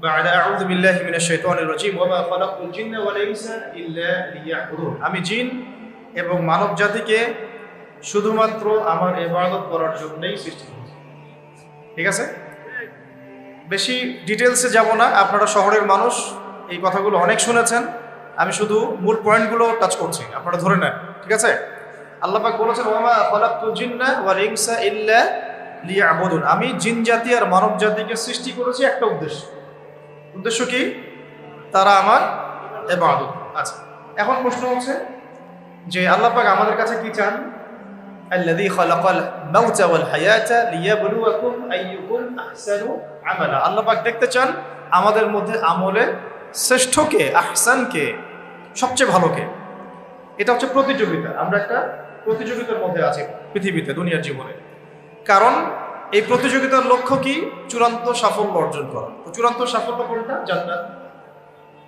بعد أعوذ بالله من الشيطان الرجيم وما خلقت الجن والإنس إلا ليعبدون আমি জিন এবং মানব জাতিকে শুধুমাত্র আমার ইবাদত করার জন্যই সৃষ্টি করেছি। ঠিক আছে, বেশি ডিটেলসে যাব না, আপনারা শহরের মানুষ, এই কথাগুলো অনেক শুনেছেন। আমি শুধু মূল পয়েন্টগুলো টাচ করছি, আপনারা ধরে নেন। ঠিক আছে, আল্লাহ পাক বলেছেন ওয়ামা খালাকতুল জিন্না ওয়াল ইনসা ইল্লা লিয়াবুদুন, আমি জিন জাতি আর মানব জাতিকে সৃষ্টি করেছি একটা উদ্দেশ্য কি? তারা আমার ইবাদত। আচ্ছা, এখন প্রশ্ন হচ্ছে যে আল্লাহ পাক আমাদের কাছে কি চান? আল্লাযী খালাকাল মাউতা ওয়াল হায়াতা লিয়াবলুয়াকুম আইয়ুকুম আহসানু আমালা। আল্লাহ পাক দেখতে চান আমাদের মধ্যে আমলে শ্রেষ্ঠকে, আহসানকে, সবচেয়ে ভালোকে। এটা হচ্ছে প্রতিযোগিতা। আমরা একটা প্রতিযোগিতার মধ্যে আছি পৃথিবীতে, দুনিয়ার জীবনে। কারণ এই প্রতিযোগিতার লক্ষ্য কি? চূড়ান্ত সাফল্য অর্জন করা। তো চূড়ান্ত সাফল্য কোনটা? জান্নাত।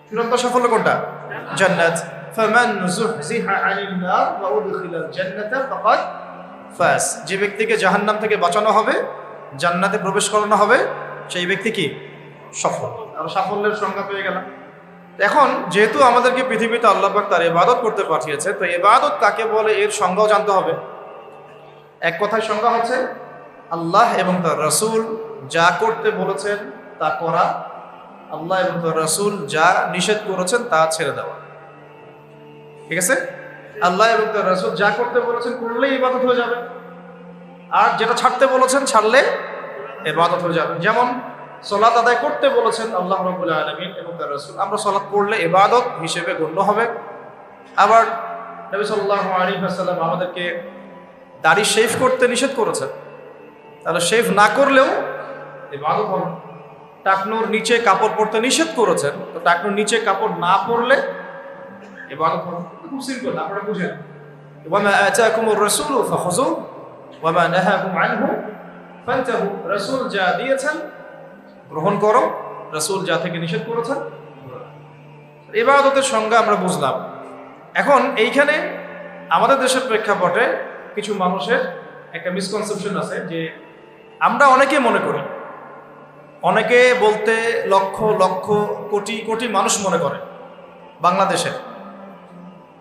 চূড়ান্ত সাফল্য কোনটা? জান্নাত। ফামান যুহজিহা আনিন নার ওয়া উদখিলাল জান্নাতা ফাকাদ ফাজ। যে ব্যক্তিকে জাহান্নাম থেকে বাঁচানো হবে, জান্নাতে প্রবেশ করানো হবে, সেই ব্যক্তি কি? সফল। আর সাফল্যের সংজ্ঞা পেয়ে গেলাম। এখন যেহেতু আমাদেরকে পৃথিবীতে আল্লাহ পাক তার ইবাদত করতে পাঠিয়েছে, তো ইবাদত কাকে বলে এর সংজ্ঞাও জানতে হবে। এক কথায় সংজ্ঞা হচ্ছে আল্লাহ এবং তার রাসূল যা করতে বলেছেন তা করা, আল্লাহ এবং তার রাসূল যা নিষেধ করেছেন তা ছেড়ে দেওয়া। ঠিক আছে, আল্লাহ এবং তার রাসূল যা করতে বলেছেন করলেই ইবাদত হয়ে যাবে, আর যেটা ছাড়তে বলেছেন ছাড়লে ইবাদত হয়ে যাবে। যেমন সালাত আদায় করতে বলেছেন আল্লাহ রাব্বুল আলামিন এবং তার রাসূল, আমরা সালাত পড়লে ইবাদত হিসেবে গণ্য হবে। আবার নবী সাল্লাল্লাহু আলাইহি ওয়াসাল্লাম আমাদেরকে দাড়ি শেভ করতে নিষেধ করেছেন, তাহলে শেভ না করলেও ইবাদত হবে। টাকনুর নিচে কাপড় পরতে নিষেধ করেছেন, তো টাকনুর নিচে কাপড় না পরলে ইবাদত হবে। খুব সিম্পল, আপনারা বুঝেন। ওয়ামা আতাকুমুর রাসূলু ফাখুযু ওয়ামা নাহাকুম আনহু ফান্তাহু। রাসূল যা দিয়েছেন গ্রহণ করো, রাসূল যা থেকে নিষেধ করেছেন। ইবাদতের সংজ্ঞা আমরা বুঝলাম। এখন এইখানে আমাদের দেশের প্রেক্ষাপটে কিছু মানুষের একটা মিসকনসেপশন আছে যে আমরা অনেকে মনে করি, অনেকে বলতে লক্ষ লক্ষ কোটি কোটি মানুষ মনে করে, বাংলাদেশের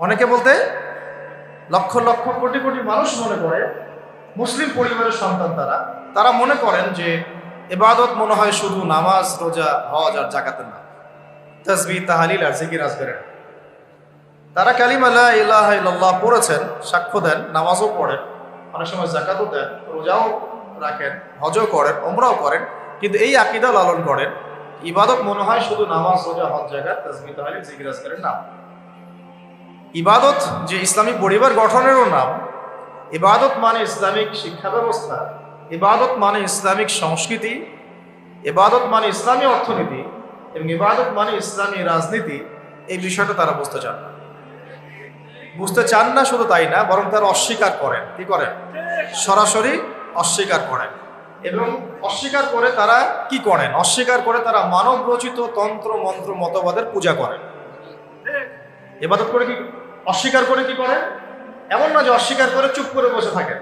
অনেকে বলতে লক্ষ লক্ষ কোটি কোটি মানুষ মনে করে, মুসলিম পরিবারের সন্তান তারা মনে করেন যে ইবাদত মনে হয় শুধু নামাজ, রোজা, হজ আর যাকাতের না, তাসবিহ, তাহলিল আর জিকির আজকারের। তারা কালিমা লা ইলাহা ইল্লাল্লাহ পড়েছেন, সাক্ষ্য দেন, নামাজও পড়েন, অনেক সময় যাকাতও দেন, রোজাও রাখেন, হজও করেন, উমরাও করেন, কিন্তু এই আকীদা লালন করেন ইবাদত মনে হয় শুধু নামাজ, রোজা, হজ, যাকাত, তাসবিহ, তাহলিল, জিকির আজকারের নাম। ইবাদত যে ইসলামী পরিবার গঠনেরও নাম। ইবাদত মানে ইসলামিক শিক্ষা ব্যবস্থা, ইবাদত মানে ইসলামিক সংস্কৃতি, ইবাদত মানে ইসলামী অর্থনীতি, এবং ইবাদত মানে ইসলামী রাজনীতি। এই বিষয়টা তারা বুঝতে চান না। শুধু তাই না, বরং তারা অস্বীকার করেন। কি করেন? সরাসরি অস্বীকার করেন। এবং অস্বীকার করে তারা কি করেন? অস্বীকার করে তারা মানব রচিত তন্ত্র মন্ত্র মতবাদের পূজা করেন। ইবাদত করে কি অস্বীকার করে কি করেন? এমন না যে অস্বীকার করে চুপ করে বসে থাকেন।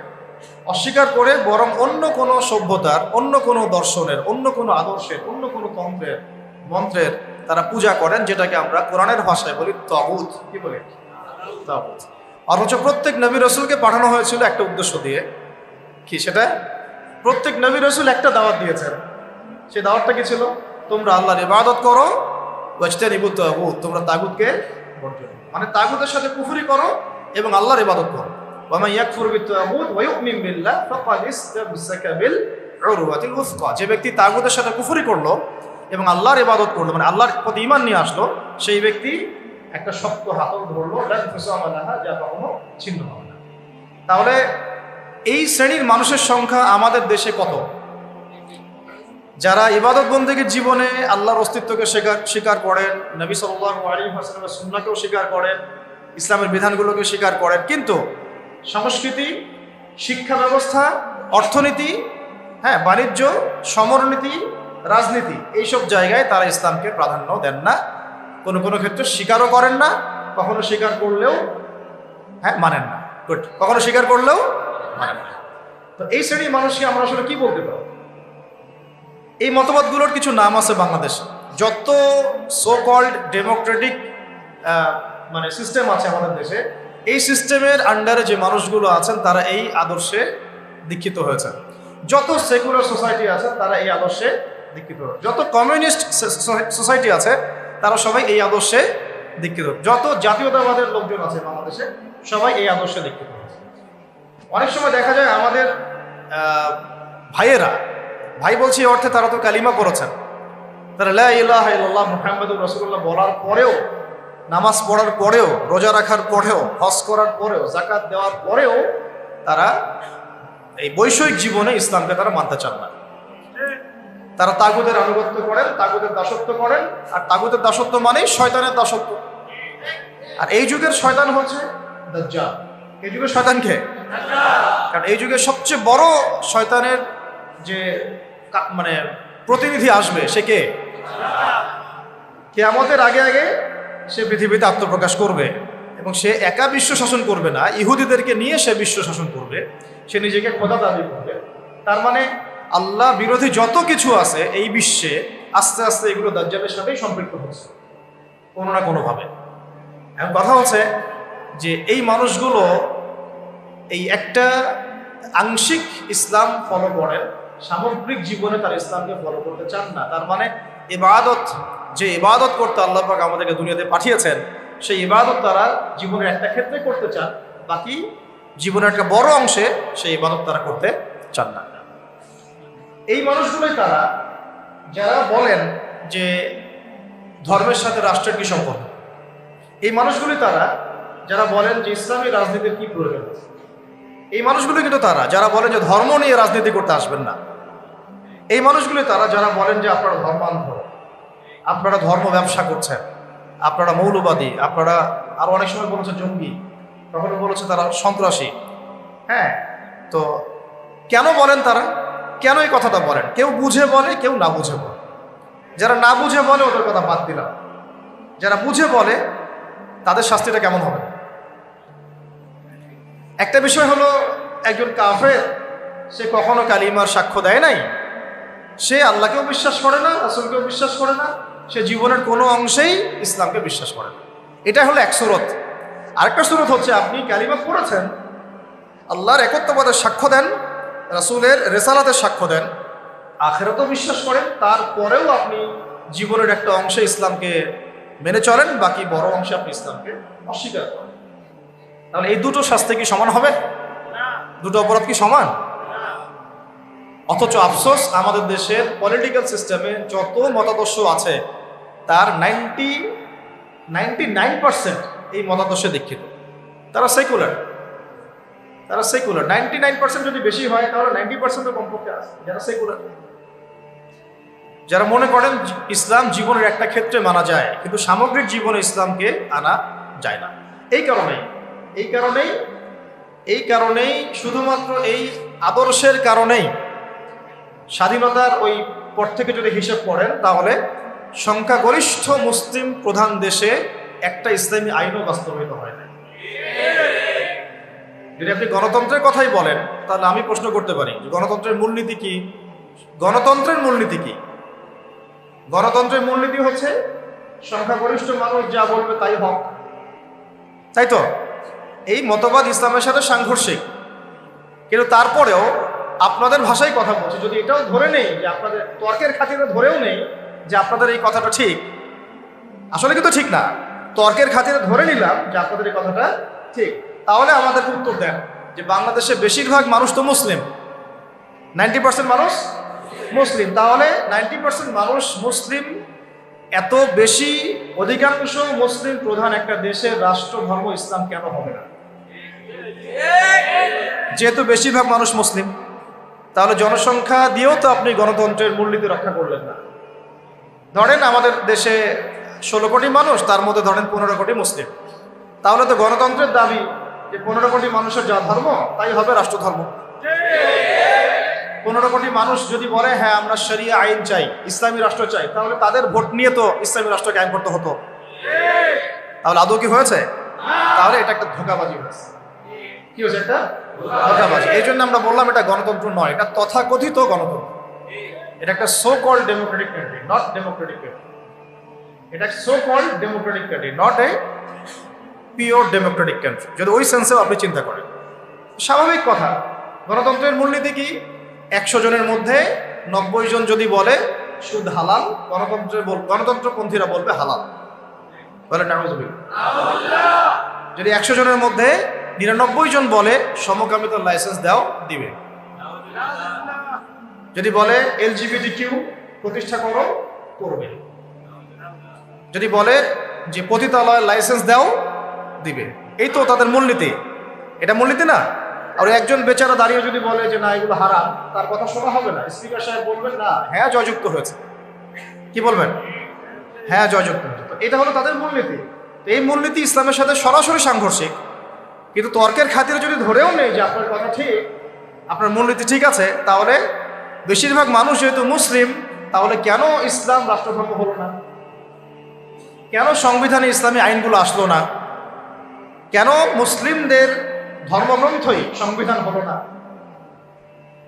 অস্বীকার করে বরং অন্য কোনো সভ্যতার, অন্য কোনো দর্শনের, অন্য কোনো আদর্শের, অন্য কোনো তন্ত্রের, মন্ত্রের তারা পূজা করেন, যেটাকে আমরা কোরআনের ভাষায় বলি তাগুত। কি বলি? তাগুত। অথচ প্রত্যেক নবী রাসূলকে পাঠানো হয়েছিল একটা উদ্দেশ্য দিয়ে। কি সেটা? প্রত্যেক নবী রাসূল একটা দাওয়াত দিয়েছেন। সেই দাওয়াতটা কি ছিল? তোমরা আল্লাহর ইবাদত করো, ওয়াজতানিবুত তাগুত, তোমরা তাগুতকে বর্জন করো। মানে তাগুতের সাথে কুফরি করো এবং আল্লাহর ইবাদত করো। ওয়া মান ইয়াকফুর বিত-তাগুত ওয়া ইউমিন বিল্লাহ ফাকাদ ইসতামসাকা বিল উরওয়াতিল উসকা। যে ব্যক্তি তাগুতের সাথে কুফরি করলো এবং আল্লাহর ইবাদত করলো, মানে আল্লাহর প্রতি ঈমান নিয়ে আসলো, সেই ব্যক্তি একটা শক্ত হাতল ধরলো, লা ইনফিসামা লাহা, যা কখনো ছিন্ন হবে না। তাহলে এই শ্রেণীর মানুষের সংখ্যা আমাদের দেশে কত? যারা ইবাদত বন্দেগীর জীবনে আল্লাহর অস্তিত্বকে স্বীকার করেন, নবী সাল্লাল্লাহু আলাইহি ওয়াসাল্লামের সুন্নাহকেও স্বীকার করেন, ইসলামের বিধানগুলোকে স্বীকার করেন, কিন্তু সংস্কৃতি, শিক্ষা ব্যবস্থা, অর্থনীতি, বাণিজ্য, সমরনীতি, রাজনীতি, এইসব জায়গায় তারা ইসলামকে প্রাধান্য দেন না। কোনো কোনো ক্ষেত্রে স্বীকারও করেন না, কখনো স্বীকার করলেও মানেন না। কখনো স্বীকার করলেও মানেন না। তো এই শ্রেণীর মানুষকে আমরা আসলে কি বলতে পারি? এই মতবাদগুলোর কিছু নাম আছে বাংলাদেশে। যত সো কল্ড ডেমোক্রেটিক মানে সিস্টেম আছে আমাদের দেশে, এই সিস্টেমের আন্ডারে যে মানুষগুলো আছেন তারা এই আদর্শে দীক্ষিত হয়েছেন। যত সেকুলার সোসাইটি আছে তারা এই আদর্শে দীক্ষিত হয়েছে। যত কমিউনিস্ট সোসাইটি আছে তারা সবাই এই আদর্শে দীক্ষিত। যত জাতীয়তাবাদের লোকজন আছে বাংলাদেশে সবাই এই আদর্শে দীক্ষিত হয়েছে। অনেক সময় দেখা যায় আমাদের ভাইয়েরা, ভাই বলছি এই অর্থে তারা তো কালিমা পড়েছেন, তারা লা ইলাহা ইল্লাল্লাহ মুহাম্মাদুর রাসূলুল্লাহ বলার পরেও, নামাজ পড়ার পরেও, রোজা রাখার পরেও, হজ করার পরেও, যাকাত দেওয়ার পরেও তারা এই বৈষয়িক জীবনে ইসলামকে তারা মানতে চান না। তারা তাগুতের আনুগত্য করেন, তাগুতের দাসত্ব করেন, আর তাগুতের দাসত্ব মানেই শয়তানের দাসত্ব। আর এই যুগের শয়তান হচ্ছে দাজ্জাল। এই যুগের শয়তান কে? কারণ এই যুগে সবচেয়ে বড় শয়তানের যে মানে প্রতিনিধি আসবে সে কে? কিয়ামতের আগে আগে সে পৃথিবীতে আত্মপ্রকাশ করবে এবং সে একা বিশ্ব শাসন করবে না, ইহুদিদেরকে নিয়ে সে বিশ্ব শাসন করবে। সে নিজেকে খোদা দাবি করবে। তার মানে আল্লাহ বিরোধী যত কিছু আছে এই বিশ্বে আস্তে আস্তে এগুলো দাজ্জালের সাথেই সম্পৃক্ত হচ্ছে কোনো না কোনোভাবে। এখন কথা হচ্ছে যে এই মানুষগুলো এই একটা আংশিক ইসলাম ফলো করেন, সামগ্রিক জীবনে তার ইসলামকে ফলো করতে চান না। তার মানে ইবাদত, যে ইবাদত করতে আল্লাহ পাক আমাদেরকে দুনিয়াতে পাঠিয়েছেন, সেই ইবাদত তারা জীবনের একটা ক্ষেত্রে করতে চান, বাকি জীবনের একটা বড় অংশে সেই ইবাদত তারা করতে চান না। এই মানুষগুলোই তারা যারা বলেন যে ধর্মের সাথে রাষ্ট্রের কি সম্পর্ক। এই মানুষগুলি তারা যারা বলেন যে ইসলামী রাজনীতির কি প্রয়োজন আছে। এই মানুষগুলো কিন্তু তারা যারা বলেন যে ধর্ম নিয়ে রাজনীতি করতে আসবেন না। এই মানুষগুলি তারা যারা বলেন যে আপনারা ধর্মান্ধ, আপনারা ধর্ম ব্যবসা করছেন, আপনারা মৌলবাদী, আপনারা আরো অনেক সময় বলেছে জঙ্গি, কখনো বলেছে তারা সন্ত্রাসী। হ্যাঁ, তো কেন বলেন তারা? কেন এই কথাটা বলেন? কেউ বুঝে বলে, কেউ না বুঝে বলে। যারা না বুঝে বলে ওদের কথা বাদ দিলাম, যারা বুঝে বলে তাদের শাস্তিটা কেমন হবে? একটা বিষয় হলো একজন কাফের, সে কখনো কালিমার সাক্ষ্য দেয় নাই, সে আল্লাহকেও বিশ্বাস করে না, রাসূলকেও বিশ্বাস করে না, সে জীবনের কোনো অংশেই ইসলামকে বিশ্বাস করে না। এটা হলো এক সুরত। আরেকটা সুরত হচ্ছে আপনি কালিমা পড়েছেন, আল্লাহর একত্ববাদের সাক্ষ্য দেন, রাসূলের রিসালাতের সাক্ষ্য দেন, আখিরাতও বিশ্বাস করেন, তারপরেও আপনি জীবনের একটা অংশে ইসলামকে মেনে চলেন, বাকি বড় অংশে আপনি ইসলামকে অস্বীকার করেন। তাহলে এই দুটো শাস্তি কি সমান হবে? দুটো অপরাধ কি সমান? অথচ আফসোস, আমাদের দেশের পলিটিক্যাল সিস্টেমে যত মতাদর্শ আছে তার 99% এই মতাদর্শে দীক্ষিত। তারা সেকুলার। 99% যদি বেশি হয় তাহলে 90% কমপক্ষে আছে যারা সেকুলার, যারা মনে করেন ইসলাম জীবনের একটা ক্ষেত্রে মানা যায় কিন্তু সামগ্রিক জীবনে ইসলামকে আনা যায় না। এই কারণেই শুধুমাত্র এই আদর্শের কারণেই স্বাধীনতার ওই পর থেকে যদি হিসেব করেন তাহলে সংখ্যাগরিষ্ঠ মুসলিম প্রধান দেশে একটা ইসলামী আইনও বাস্তবায়িত হয় না। যদি আপনি গণতন্ত্রের কথাই বলেন তাহলে আমি প্রশ্ন করতে পারি যে গণতন্ত্রের মূলনীতি কি? গণতন্ত্রের মূলনীতি হচ্ছে সংখ্যাগরিষ্ঠ মানুষ যা বলবে তাই হক, তাই তো? এই মতবাদ ইসলামের সাথে সাংঘর্ষিক, কিন্তু তারপরেও আপনাদের ভাষায় কথা বলছি, যদি এটাও ধরে নেই যে আপনাদের তর্কের খাতিরে ধরেও নেই যে আপনাদের এই কথাটা ঠিক, আসলে কিন্তু ঠিক না, তর্কের খাতিরে ধরে নিলাম যে আপনাদের এই কথাটা ঠিক, তাহলে আমাদেরকে উত্তর দেন যে বাংলাদেশে বেশিরভাগ মানুষ তো মুসলিম, 90% মানুষ মুসলিম, তাহলে 90% মানুষ মুসলিম, এত বেশি অধিকাংশ মুসলিম প্রধান একটা দেশের রাষ্ট্র ধর্ম ইসলাম কেন হবে না? যেহেতু বেশিরভাগ মানুষ মুসলিম, তাহলে জনসংখ্যা দিয়েও তো আপনি গণতন্ত্রের মূলনীতি রক্ষা করলেন না। ধরেন আমাদের দেশে 16 কোটি মানুষ, তার মধ্যে ধরেন 15 কোটি মুসলিম, তাহলে তো গণতন্ত্রের দাবি যে 15 কোটি মানুষের যা ধর্ম তাই হবে রাষ্ট্র ধর্ম। 15 কোটি মানুষ যদি বলে হ্যাঁ আমরা শরিয়া আইন চাই, ইসলামী রাষ্ট্র চাই, তাহলে তাদের ভোট নিয়ে তো ইসলামী রাষ্ট্র কায়েম করতে হতো। তাহলে আদৌ কি হয়েছে? তাহলে এটা একটা ধোঁকাবাজি হয়েছে। কি হয়েছে? একটা ধোঁকাবাজি। এই জন্য আমরা বললাম এটা গণতন্ত্র নয়, এটা তথাকথিত গণতন্ত্র। এটা একটা so called democratic country, not democratic country. এটা so called democratic country, not a pure democratic country, যদি ওই সেন্সেও আপনি চিন্তা করেন। স্বাভাবিক কথা, গণতন্ত্রের মূলনীতি কি? 100 জনের মধ্যে 90 জন যদি বলে সুদ হালাল, গণতন্ত্রপন্থীরা বলবে হালাল, বলে নাউজুবিল্লাহ। যদি 100 জনের মধ্যে 99 জন বলে সমকামিতার লাইসেন্স দাও, দিবে। যদি বলে LGBTQ প্রতিষ্ঠা করো, করবে। যদি বলে যে পতিতালয় লাইসেন্স দাও, দিবে। এই তো তাদের মূলনীতি। এটা মূলনীতি না? আর একজন বেচারা দাঁড়িয়ে যদি বলে যে না এগুলো হারাম, তার কথা শোনা হবে না। স্পিকার সাহেব বলবেন না, হ্যাঁ জয়যুক্ত হয়েছে। কি বলবেন? হ্যাঁ জয়যুক্ত হয়েছে। তো এটা হলো তাদের মূলনীতি। তো এই মূলনীতি ইসলামের সাথে সরাসরি সাংঘর্ষিক, কিন্তু তর্কের খাতিরে যদি ধরেও নেই যে আপনার কথা ঠিক, আপনার মূলনীতি ঠিক আছে, তাহলে বেশিরভাগ মানুষ যেহেতু মুসলিম, তাহলে কেন ইসলাম রাষ্ট্রধর্ম হলো না? কেন সংবিধানে ইসলামী আইনগুলো আসলো না? কেন মুসলিমদের ধর্মগ্রন্থই সংবিধান হলো না?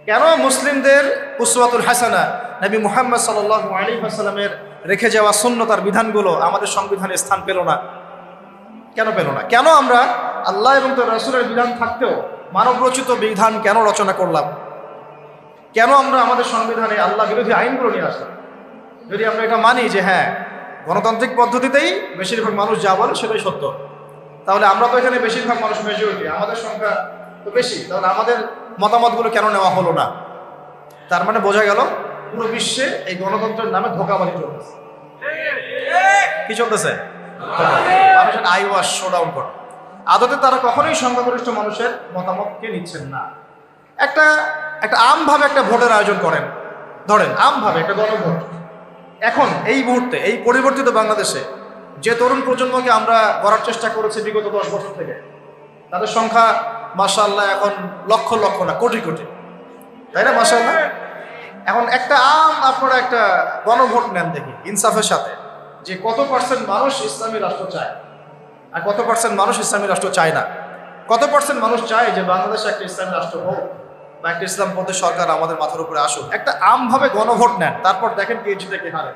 কেন মুসলিমদের উসওয়াতুল হাসানা নবী মুহাম্মদ সাল্লাল্লাহু আলাইহি ওয়াসাল্লামের রেখে যাওয়া সুন্নতার বিধানগুলো আমাদের সংবিধানে স্থান পেল না? কেন পেল না? কেন আমরা আল্লাহ এবং তার রাসূলের বিধান থাকতেও মানবরচিত বিধান কেন রচনা করলাম? কেন আমরা আমাদের সংবিধানে আল্লাহ বিরোধী আইনগুলো নিয়ে আসলাম? যদি আমরা এটা মানি যে হ্যাঁ গণতান্ত্রিক পদ্ধতিতেই বেশিরভাগ মানুষ যা বলে সেটাই সত্য, তাহলে আমরা তো এখানে বেশিরভাগ মানুষ মেজরিটি, আমাদের সংখ্যা তো বেশি, তাহলে আমাদের মতামতগুলো কেন নেওয়া হলো না? তার মানে বোঝা গেল পুরো বিশ্বে এই গণতন্ত্রের নামে ধোঁকাবাজি চলতেছে। কি চলতেছে? মানুষের আই ওয়াশ শো ডাউন করো। আদতে তারা কখনোই সংখ্যাগরিষ্ঠ মানুষের মতামতকে নিচ্ছেন না। একটা আমভাবে একটা ভোটের আয়োজন করেন, ধরেন আমভাবে একটা গণভোট। এখন এই মুহূর্তে এই পরিবর্তিত বাংলাদেশে যে তরুণ প্রজন্মকে আমরা গড়ার চেষ্টা করেছি বিগত 10 বছর থেকে, তাদের সংখ্যা মাশাআল্লাহ এখন লক্ষ লক্ষ না কোটি কোটি, তাই না? মাশাআল্লাহ। এখন একটা আপনারা একটা গণভোট নেন, দেখি ইনসাফের সাথে যে কত পার্সেন্ট মানুষ ইসলামী রাষ্ট্র চায় আর কত পার্সেন্ট মানুষ ইসলামী রাষ্ট্র চায় না। কত পার্সেন্ট মানুষ চায় যে বাংলাদেশে একটা ইসলামী রাষ্ট্র হোক বা একটা ইসলামপন্থী সরকার আমাদের মাথার উপরে আসুক। একটা আমভাবে গণভোট নেন, তারপর দেখেন কে জিতে কে হারে।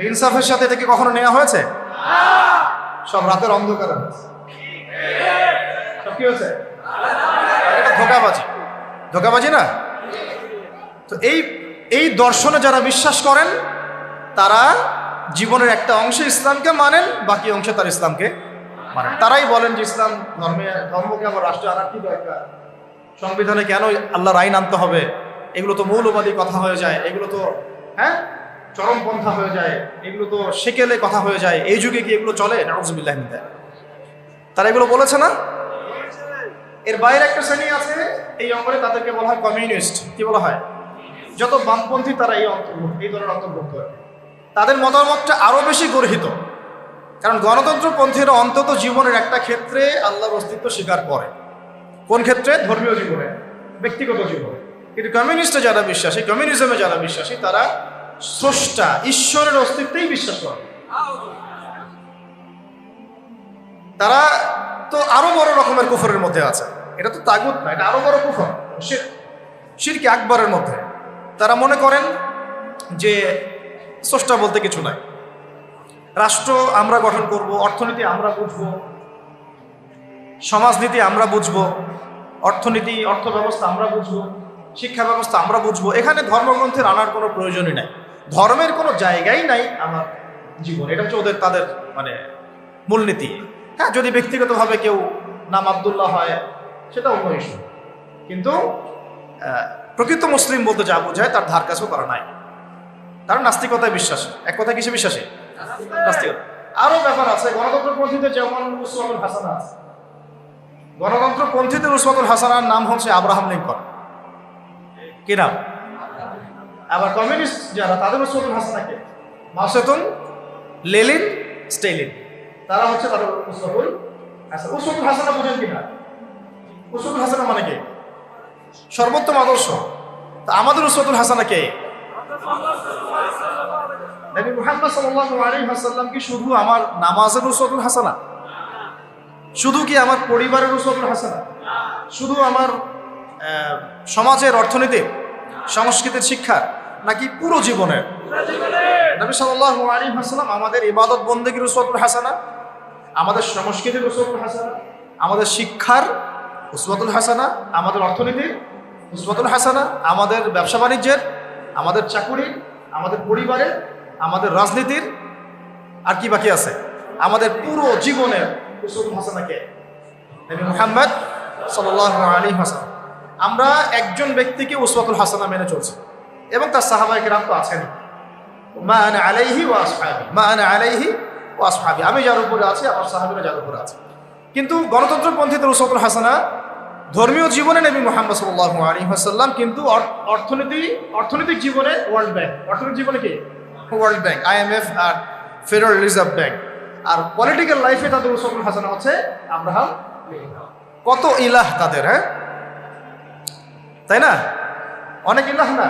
ইনসাফের সাথে এটা কি কখনো নেওয়া হয়েছে? সব রাতের অন্ধকারে হয়েছে। সব কি হয়েছে? এটা ধোঁকাবাজি, ধোঁকাবাজি না? তো এই দর্শনে যারা বিশ্বাস করেন তারা জীবনের একটা অংশে ইসলামকে মানেন, বাকি অংশে তার ইসলামকে মানেন। তারাই বলেন যে ইসলাম ধর্মকে আমার রাষ্ট্রে আনার কি দরকার, সংবিধানে কেন আল্লাহর আইন আনতে হবে, এগুলো তো মৌলবাদী কথা হয়ে যায়, এগুলো তো হ্যাঁ চরমপন্থা হয়ে যায়, এগুলো তো সেকেলে কথা হয়ে যায়, এই যুগে কি এগুলো চলে? নাউজুবিল্লাহ মিন যালিক। তারা এগুলো বলেছে না? এর বাইরে একটা শ্রেণী আছে এই অঙ্গনে, তাদেরকে বলা হয় কমিউনিস্ট। কি বলা হয়? যত বামপন্থী তারা এই দলের অন্তর্ভুক্ত। তাদের মতামতটা আরো বেশি গর্হিত, কারণ গণতন্ত্রপন্থীরা অন্তত জীবনের একটা ক্ষেত্রে আল্লাহর অস্তিত্ব স্বীকার করে। কোন ক্ষেত্রে? ধর্মীয় জীবনে, ব্যক্তিগত জীবনে। কিন্তু কমিউনিস্টে যারা বিশ্বাসী, কমিউনিজমে যারা বিশ্বাসী, তারা স্রষ্টা ঈশ্বরের অস্তিত্বেই বিশ্বাস করে। তারা তো আরো বড় রকমের কুফরের মধ্যে আছে। এটা তো তাগুত না, এটা আরো বড় কুফর, শিরক আকবরের মধ্যে। তারা মনে করেন যে স্রষ্টা বলতে কিছু নাই, রাষ্ট্র আমরা গঠন করব, অর্থনীতি আমরা বুঝবো, সমাজনীতি আমরা বুঝবো, অর্থনীতি অর্থ ব্যবস্থা আমরা বুঝবো, শিক্ষা ব্যবস্থা আমরা বুঝবো। এখানে ধর্মগ্রন্থের আনার কোনো প্রয়োজনই নাই, ধর্মের কোনো জায়গাই নাই আমার জীবনে। এটা হচ্ছে তাদের মানে মূলনীতি। হ্যাঁ, যদি ব্যক্তিগতভাবে কেউ নাম আব্দুল্লাহ হয় সেটা অন্য ইস্যু, কিন্তু প্রকৃত মুসলিম বলতে যা বোঝায় তার ধার কাছেও তারা নাই। তারা নাস্তিকতায় বিশ্বাসী। এক কথা কিসে বিশ্বাসী? নাস্তিকতা। আরো ব্যাপার আছে। গণতন্ত্রপন্থীদের যেমন উসওয়াতুল হাসানা আছে, গণতন্ত্রপন্থীদের উসওয়াতুল হাসানার নাম হচ্ছে আব্রাহাম লিঙ্কন। কি নাম? আবার কমিউনিস্ট যারা, তাদের উসওয়াতুল হাসানা কে? Mao Tse-tung, Lenin, স্টেলিন। তারা হচ্ছে তাদের উসওয়াতুল হাসানা। উসওয়াতুল হাসানা বুঝেন কিনা? উসওয়াতুল হাসানা মানে কি? সর্বোত্তম আদর্শ। তা আমাদের উসওয়াতুল হাসানা কে? নবী মুহাম্মদ সাল্লাল্লাহু আলাইহি ওয়াসাল্লাম কি শুধু আমার নামাজের উসওয়াতুল হাসানা? শুধু কি আমার পরিবারের উসওয়াতুল হাসানা? শুধু আমার সমাজের, অর্থনীতির, সংস্কৃতির, শিক্ষা, নাকি পুরো জীবনের? নবী সাল্লাল্লাহু আলাইহি ওয়াসাল্লাম আমাদের ইবাদত বন্দেগীর উসওয়াতুল হাসানা, আমাদের সংস্কৃতির উসওয়াতুল হাসানা, আমাদের শিক্ষার উসওয়াতুল হাসানা, আমাদের অর্থনীতির উসওয়াতুল হাসানা, আমাদের ব্যবসা বাণিজ্যের, আমাদের চাকুরির, আমাদের পরিবারের, আমাদের রাজনীতির, আর কি বাকি আছে, আমাদের পুরো জীবনের উসওয়াতুল হাসানা কে? নবী মুহাম্মদ সাল্লাল্লাহু আলাইহি ওয়াসাল্লাম। আমরা একজন ব্যক্তিকে উসওয়াতুল হাসানা মেনে চলছি এবং তার সাহাবায়ে কেরাম তো আছেন। মা আনা আলাইহি ওয়া আসহাবি, মা আনা আলাইহি ওয়া আসহাবি, আমি যার উপরে আছি আমার সাহাবীরা যার উপরে আছে। কিন্তু গণতন্ত্রপন্থীদের উসওয়াতুল হাসানা ধর্মীয় জীবনে নবী মুহাম্মদ সাল্লাল্লাহু আলাইহি ওয়াসাল্লাম, কিন্তু অর্থনৈতিক জীবনে ওয়ার্ল্ড ব্যাংক, অর্থনৈতিক জীবনে কি ওয়ার্ল্ড ব্যাংক, IMF আর ফেডারেল রিজার্ভ ব্যাংক। আর পলিটিক্যাল লাইফে তাদের উসওয়াতুল হাসানা হচ্ছে আব্রাহাম লিঙ্কন। কত ইলাহ তাদের, হ্যাঁ তাই না? অনেক ইলাহ না?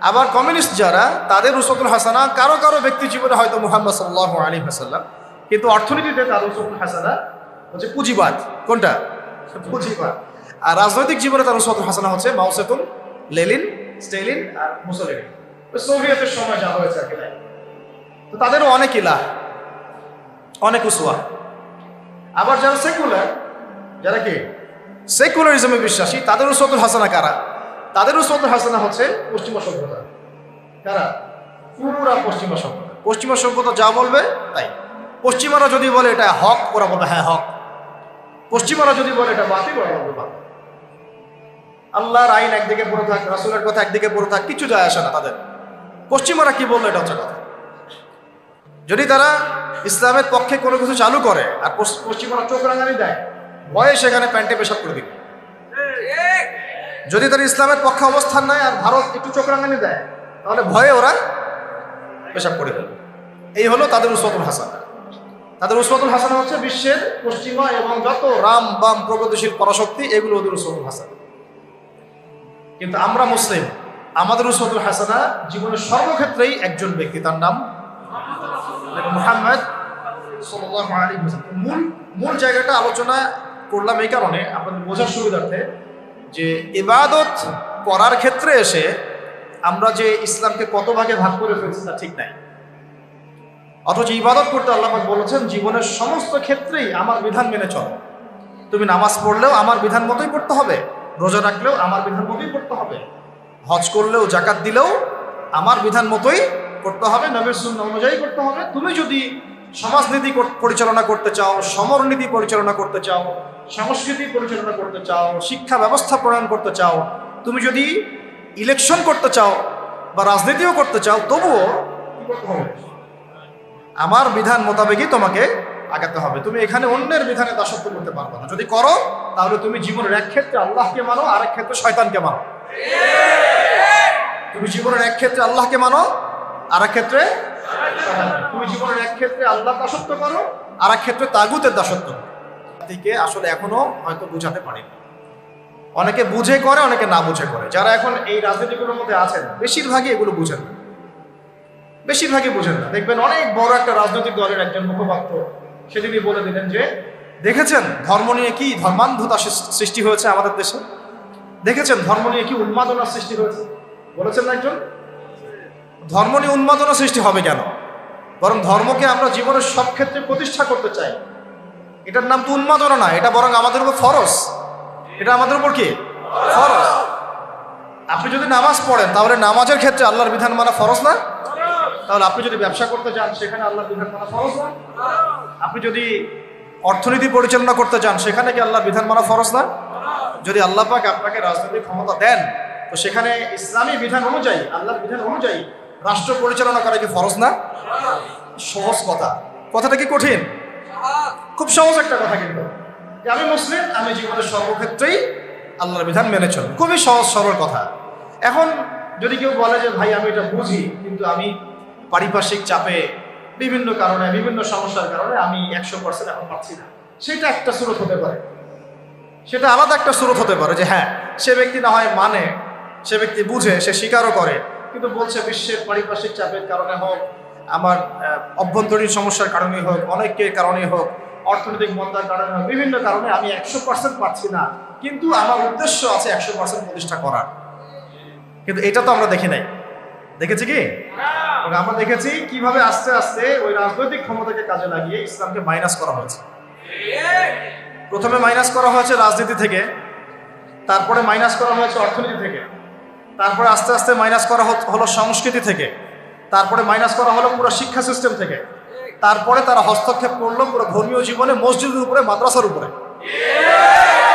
আবার কমিউনিস্ট যারা, তাদের উসওয়াতুল হাসানা কারো কারো ব্যক্তি জীবনে হয়তো মুহাম্মদ সাল্লাল্লাহু আলাইহি ওয়াসাল্লাম, কিন্তু অর্থনীতিতে তার উসওয়াতুল হাসানা হচ্ছে পুঁজিবাদ। কোনটা? পুঁজিবাদ। আর রাজনৈতিক জীবনে তার উসওয়াতুল হাসানা হচ্ছে মাও সেতুং, লেনিন, স্টেলিন আর মুসোলিনি, সোভিয়েতের সময় যা হয়েছে আর কি। তো তাদেরও অনেক ইলাহ, অনেক উসওয়া। আবার যারা সেকুলার, যারা কি সেকুলারিজমে বিশ্বাসী, তাদের উসওয়াতুল হাসানা কারা? তাদের উসওয়াতুল হাসানা হচ্ছে পশ্চিমা সভ্যতা। কারা? পুরা পশ্চিমা সভ্যতা। পশ্চিমা সভ্যতা যা বলবে তাই। পশ্চিমারা যদি বলে এটা হক, ওরা বলবে হ্যাঁ হক। পশ্চিমারা যদি বলে এটা বাতিল, ওরা বলবে বাতিল। আল্লাহর আইন একদিকে পড়ে থাক, রাসূলের কথা একদিকে পড়ে থাক, কিছু যায় আসে না তাদের। পশ্চিমারা কি বললো এটা হচ্ছে কথা। যদি তারা ইসলামের পক্ষে কোনো কিছু চালু করে আর পশ্চিমারা চোখ রাঙানি দেয়, ভয়ে সেখানে প্যান্টে পেশাব করে দিবে। যদি তারা ইসলামের পক্ষে অবস্থান নেয় আর ভারত একটু চোখ রাঙানি দেয়, তাহলে ভয়ে ওরা পেশাব করে ফেলবে। এই হলো তাদের উসওয়াতুল হাসানা। তাদের উসওয়াতুল হাসানা হচ্ছে বিশ্বের পশ্চিমা এবং যত রাম বাম প্রগতিশীল পরাশক্তি, এগুলো ওদের উসওয়াতুল হাসানা। কিন্তু আমরা মুসলিম, আমাদের উসওয়াতুল হাসানা জীবনের সর্বক্ষেত্রেই একজন ব্যক্তি, তার নাম মুহাম্মদ সাল্লাল্লাহু আলাইহি ওয়াসাল্লাম। মূল জায়গাটা আলোচনা করলাম এই কারণে, আপনাদের বোঝার সুবিধার্থে, যে ইবাদত করার ক্ষেত্রে এসে আমরা যে ইসলামকে কত ভাগে ভাগ করে ফেলছি তা ঠিক নাই। অথচ ইবাদত করতে আল্লাহ পাক বলেছেন জীবনের সমস্ত ক্ষেত্রেই আমার বিধান মেনে চলো। তুমি নামাজ পড়লেও আমার বিধান মতোই পড়তে হবে, রোজা রাখলেও আমার বিধান মতোই পড়তে হবে, হজ করলেও জাকাত দিলেও আমার বিধান মতোই করতে হবে, নবীর সুন্নাহ অনুযায়ী করতে হবে। তুমি যদি সমাজনীতি পরিচালনা করতে চাও, সমরনীতি পরিচালনা করতে চাও, সংস্কৃতি পরিচালনা করতে চাও, শিক্ষা ব্যবস্থা প্রণয়ন করতে চাও, তুমি যদি ইলেকশন করতে চাও বা রাজনীতিও করতে চাও, তবুও কি করতে হবে? আমার বিধান মোতাবেকই তোমাকে আগাতে হবে। তুমি এখানে অন্যের বিধানে দাসত্ব করতে পারবে না। যদি করো তাহলে তুমি জীবনের এক ক্ষেত্রে আল্লাহকে মানো, আরেক ক্ষেত্রে শয়তানকে মানো। তুমি জীবনের এক ক্ষেত্রে আল্লাহকে মানো, আরেক ক্ষেত্রে তুমি জীবনের এক ক্ষেত্রে আল্লাহ দাসত্ব করো, আরেক ক্ষেত্রে তাগুতের দাসত্ব। আসলে এখনো হয়তো বুঝাতে পারিনি। অনেকে বুঝে করে, অনেকে না বুঝে করে। যারা এখন এই রাজনীতিগুলোর মধ্যে আছেন বেশিরভাগই এগুলো বুঝেন না, বেশিরভাগই বুঝেন না। দেখবেন অনেক বড় একটা রাজনৈতিক দলের একজন মুখপাত্র সেদিনই বলে দিলেন যে দেখেছেন ধর্ম নিয়ে কি ধর্মান্ধতা সৃষ্টি হয়েছে আমাদের দেশে, দেখেছেন ধর্ম নিয়ে কি উন্মাদনা সৃষ্টি হয়েছে। বলেছেন না একজন, ধর্ম নিয়ে উন্মাদনা সৃষ্টি হবে কেন? বরং ধর্মকে আমরা জীবনের সব ক্ষেত্রে প্রতিষ্ঠা করতে চাই। এটার নাম তো উন্মাদনা না, এটা বরং আমাদের উপর ফরজ। এটা আমাদের উপর কি ফরজ। আপনি যদি নামাজ পড়েন তাহলে নামাজের ক্ষেত্রে আল্লাহর বিধান মানা ফরজ না? তাহলে আপনি যদি ব্যবসা করতে চান সেখানে আল্লাহর বিধান মানা ফরজ না? আপনি যদি অর্থনীতি পরিচালনা করতে চান সেখানে কি আল্লাহর বিধান মানা ফরজ না? যদি আল্লাহ পাক আপনাকে রাজনৈতিক ক্ষমতা দেন তো সেখানে ইসলামী বিধান অনুযায়ী, আল্লাহর বিধান অনুযায়ী রাষ্ট্র পরিচালনা করা কি ফরজ না? সহজ কথা। কথাটা কি কঠিন? খুব সহজ একটা কথা। কিন্তু যে আমি মুসলিম, আমি জীবনের সর্বক্ষেত্রেই আল্লাহর বিধান মেনে চলব, খুবই সহজ সরল কথা। এখন যদি কেউ বলে যে ভাই আমি এটা বুঝি, কিন্তু আমি পারিপার্শ্বিক চাপে, বিভিন্ন কারণে, বিভিন্ন সমস্যার কারণে আমি 100% এখন পাচ্ছি না, সেটা একটা সুরত হতে পারে, সেটা আলাদা একটা সুরত হতে পারে। যে হ্যাঁ, সে ব্যক্তি না হয় মানে, সে ব্যক্তি বুঝে, সে স্বীকারও করে, কিন্তু বলছে বিশ্বের পারিপার্শ্বিক চাপের কারণে হোক, আমার অভ্যন্তরীণ সমস্যার কারণেই হোক, অনেকের কারণেই হোক, অর্থনৈতিক মন্দার কারণে হোক, বিভিন্ন কারণে আমি 100% পাচ্ছি না, কিন্তু আমার উদ্দেশ্য আছে 100% প্রতিষ্ঠা করার। কিন্তু এটা তো আমরা দেখি নাই। দেখেছি কি? এবং আমরা দেখেছি কিভাবে আস্তে আস্তে ওই রাজনৈতিক ক্ষমতাকে কাজে লাগিয়ে ইসলামকে মাইনাস করা হয়েছে। প্রথমে মাইনাস করা হয়েছে রাজনীতি থেকে, তারপরে মাইনাস করা হয়েছে অর্থনীতি থেকে, তারপরে আস্তে আস্তে মাইনাস করা হলো সংস্কৃতি থেকে, তারপরে মাইনাস করা হলো পুরো শিক্ষা সিস্টেম থেকে, তারপরে তারা হস্তক্ষেপ করলো পুরো ধর্মীয় জীবনে, মসজিদের উপরে, মাদ্রাসার উপরে,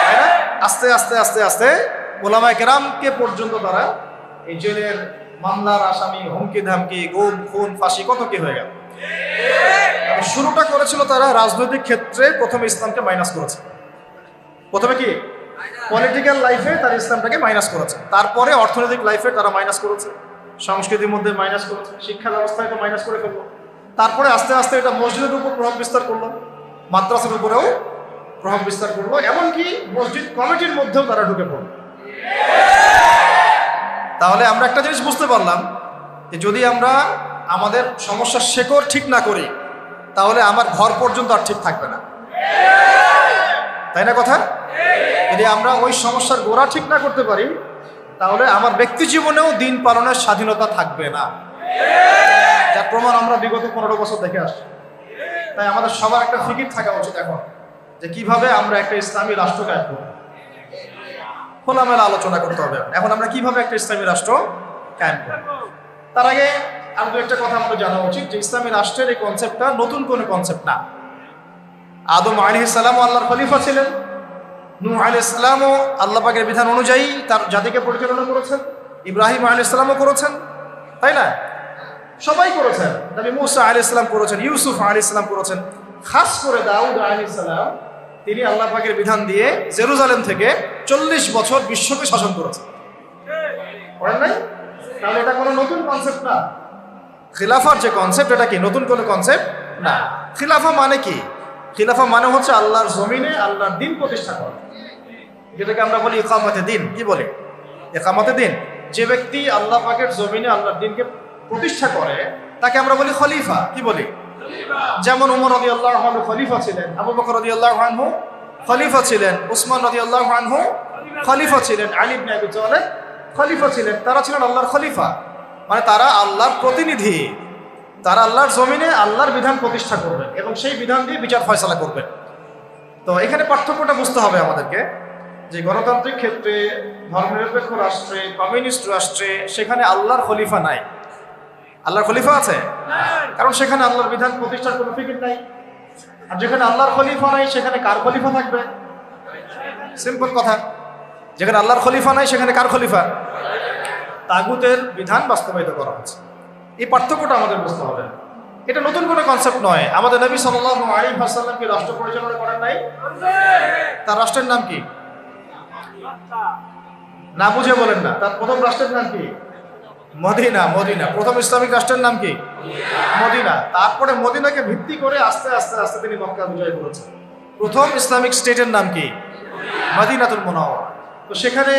তাই না? আস্তে আস্তে আস্তে আস্তে ওলামায়ে কেরামকে পর্যন্ত তারা এই জেলের মামলার আসামি, হুমকি ধামকি, গুম খুন ফাঁসি কত কি হয়ে গেল। শুরুটা করেছিল তারা রাজনৈতিক ক্ষেত্রে, প্রথমে ইসলামকে মাইনাস করেছে। প্রথমে কি পলিটিক্যাল লাইফে তারা ইসলামটাকে মাইনাস করেছে, তারপরে অর্থনৈতিক লাইফে তারা মাইনাস করেছে, সংস্কৃতির মধ্যে মাইনাস করেছে, শিক্ষা ব্যবস্থায় তো মাইনাস করে ফেললো, তারপরে আস্তে আস্তে এটা মসজিদের উপর প্রভাব বিস্তার করলো, মাদ্রাসার উপরেও প্রভাব বিস্তার করলো, এমনকি মসজিদ কমিটির মধ্যেও তারা ঢুকে পড়লো। তাহলে আমরা একটা জিনিস বুঝতে পারলাম যে যদি আমরা আমাদের সমস্যার শেকড় ঠিক না করি তাহলে আমার ঘর পর্যন্ত আর ঠিক থাকবে না, তাই না কথা? যদি আমরা ওই সমস্যার গোড়া ঠিক না করতে পারি তাহলে আমার ব্যক্তি জীবনেও দিন পালনের স্বাধীনতা থাকবে না, যার প্রমাণ আমরা বিগত 15 বছর দেখে আসছি। তাই আমাদের সবার একটা ফিকির থাকা উচিত এখন যে কিভাবে আমরা একটা ইসলামী রাষ্ট্র কায়েম করব। খোলামেলা আলোচনা করতে হবে এখন আমরা কিভাবে একটা ইসলামী রাষ্ট্র কায়েম করব। তার আগে আর দু একটা কথা আমাদের জানা উচিত যে ইসলামী রাষ্ট্রের এই কনসেপ্টটা নতুন কোনো কনসেপ্ট না। আদম আলাইহিস সালামও আল্লাহর খলিফা ছিলেন, নূহ আলাইহিস সালামও আল্লাহ পাকের বিধান অনুযায়ী তার জাতিকে পরিচালনা করেছেন, ইব্রাহিম আলাইহিস সালামও করেছেন, তাই না? সবাই করেছেন। নবী মুসা আলাইহিস সালাম করেছেন, ইউসুফ আলাইহিস সালাম করেছেন, খাস করে দাউদ আলাইহিস সালাম তিনি আল্লাহ পাকের বিধান দিয়ে জেরুজালেম থেকে 40 বছর বিশ্বকে শাসন করেছেন, করেন নাই? তাহলে এটা কোনো নতুন কনসেপ্ট না। খিলাফার যে কনসেপ্ট এটা কি নতুন কোনো কনসেপ্ট না। খিলাফা মানে কি? খিলাফা মানে হচ্ছে আল্লাহর জমিনে আল্লাহর দিন প্রতিষ্ঠা করা, যেটাকে আমরা বলি ইকামতে দিন। কি বলে? ইকামতে দিন। যে ব্যক্তি আল্লাহ পাকের জমিনে আল্লাহর দিনকে প্রতিষ্ঠা করে তাকে আমরা বলি খলিফা। কি বলি? যেমন ওমর রাদিয়াল্লাহু আনহু খলিফা ছিলেন, আবু বকর রাদিয়াল্লাহু আনহু খলিফা ছিলেন, উসমান রাদিয়াল্লাহু আনহু খলিফা ছিলেন, আলী ইবনে আবি তালেব খলিফা ছিলেন। তারা ছিলেন আল্লাহর খলিফা, মানে তারা আল্লাহর প্রতিনিধি। তারা আল্লাহর জমিনে আল্লাহর বিধান প্রতিষ্ঠা করবেন এবং সেই বিধান দিয়ে বিচার ফয়সালা করবেন। তো এখানে পার্থক্যটা বুঝতে হবে আমাদেরকে যে গণতান্ত্রিক ক্ষেত্রে, ধর্মনিরপেক্ষ রাষ্ট্রে, কমিউনিস্ট রাষ্ট্রে সেখানে আল্লাহর খলিফা নাই। আল্লাহর খলিফা আছে? কারণ সেখানে আল্লাহর বিধান প্রতিষ্ঠার কোনো ফিকির নাই। আর যেখানে আল্লাহর খলিফা নাই সেখানে কার খলিফা থাকবে? সিম্পল কথা, যেখানে আল্লাহর খলিফা নাই সেখানে কার খলিফা? তাগুতের বিধান বাস্তবায়িত করা হচ্ছে। এই পার্থক্যটা আমাদের বুঝতে হবে। এটা নতুন কোনো কনসেপ্ট নয়। আমাদের নবী সাল্লাল্লাহু আলাইহি ওয়াসাল্লাম কি রাষ্ট্র পরিচালনা করেন নাই? তার রাষ্ট্রের নাম কি? না বুঝে বলেন না। তার প্রথম রাষ্ট্রের নাম কি? মদিনা। মদিনা প্রথম ইসলামিক রাষ্ট্রের নাম কি? মদিনা। তারপরে মদিনাকে ভিত্তি করে আস্তে আস্তে আস্তে তিনি মক্কা বিজয় করেছেন। প্রথম ইসলামিক স্টেটের নাম কি? মদিনাতুল মুনাওয়ারা। তো সেখানে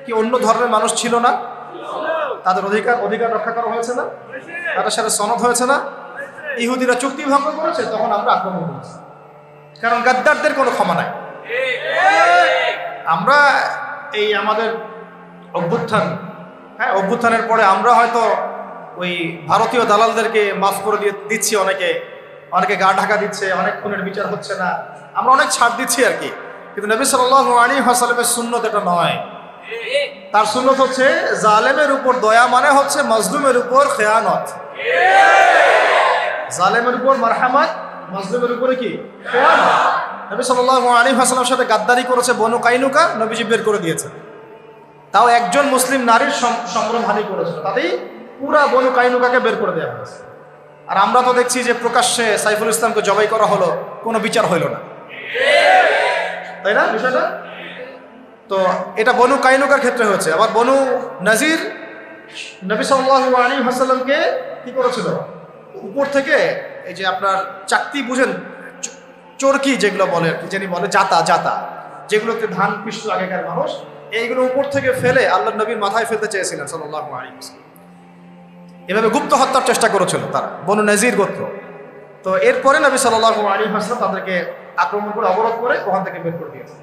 কি অন্য ধর্মের মানুষ ছিল না? তাদের অধিকার রক্ষা করা হয়েছে না? তাদের সাথে সনদ হয়েছে না? ইহুদিরা চুক্তি ভঙ্গ করেছে, তখন আমরা আক্রমণ করেছি, কারণ গাদ্দারদের কোনো ক্ষমা নাই। আমরা এই আমাদের অভ্যুত্থান, অভ্যুত্থানের পরে আমরা হয়তো ওই ভারতীয় দালালদেরকে মাফ করে দিচ্ছি, অনেকে গা ঢাকা দিচ্ছে, অনেক খুনের বিচার হচ্ছে না, আমরা অনেক ছাড় দিচ্ছি আর কি। কিন্তু নবী সাল্লাল্লাহু আলাইহি ওয়াসাল্লামের সুন্নত এটা নয়। তার সুন্নত হচ্ছে জালেমের উপর দয়া, মানে হচ্ছে মাজলুমের উপর খেয়ানত। জালেমের উপর মারহামাত, মাজলুমের উপরে কি? খেয়ানত। নবী সাল্লাল্লাহু আলাইহি ওয়াসাল্লামের সাথে গাদ্দারি করেছে বনু কাইনুকা, নবীজি বের করে দিয়েছে। তাও একজন মুসলিম নারীর সম্ভ্রমহানি করেছিল, তাতেই পুরা বনু কাইনুকাকে বের করে দেওয়া হয়েছে। আর আমরা তো দেখছি যে প্রকাশ্যে সাইফুল ইসলামকে জবাই করা হলো, কোনো বিচার হইল না, তাই না বিষয়টা? তো এটা বনু কাইনুকার ক্ষেত্রে হয়েছে। আবার বনু নাজির নবী সাল্লাল্লাহু আলাইহি ওয়াসাল্লামকে কি করেছিল? উপর থেকে এই যে আপনার চাকতি বুঝেন, চরকি যেগুলো বলে, কি জানি বলে, জাতা যেগুলোতে ধান পিষত আগেকার মানুষ, এইগুলো উপর থেকে ফেলে আল্লাহ নবীর মাথায় ফেলতে চেয়েছিলেন সাল্লাল্লাহু আলাইহি ওয়াসাল্লাম। এভাবে গুপ্ত হত্যার চেষ্টা করেছিল তারা, বনু নাজির গোত্র। তো এরপরে নবী সাল্লাল্লাহু আলাইহি ওয়াসাল্লাম তাদেরকে আক্রমণ করে, অবরোধ করে ওখান থেকে বের করে দিয়েছে।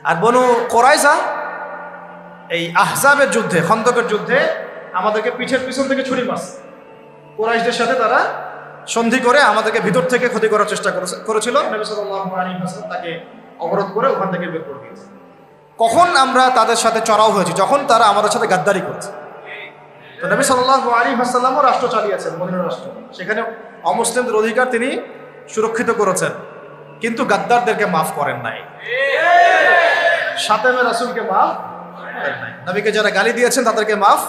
আর বনু কোরাইজা এই আহজাবের যুদ্ধে, খন্দকের যুদ্ধে আমাদেরকে পিছের পিছন থেকে ছুরি মারছে। কুরাইশদের সাথে তারা সন্ধি করে আমাদেরকে ভিতর থেকে ক্ষতি করার চেষ্টা করেছিল। নবী সাল্লাল্লাহু আলাইহি ওয়াসাল্লাম তাকে অবরোধ করে ওখান থেকে বের করে দিয়েছে। কখন আমরা তাদের সাথে চড়াও হয়েছি? যখন তারা আমাদের সাথে গাদ্দারি করেছে। তো নবী সাল্লাল্লাহু আলাইহি ওয়াসাল্লামও রাষ্ট্র চালিয়েছেন, মদিনার রাষ্ট্র। সেখানে অমুসলিমদের অধিকার তিনি সুরক্ষিত করেছেন, কিন্তু গাদ্দারদেরকে মাফ করেন নাই, শাতেমে রাসূলকে মাফ করেন নাই। নবীকে যারা গালি দিয়েছেন তাদেরকে মাফ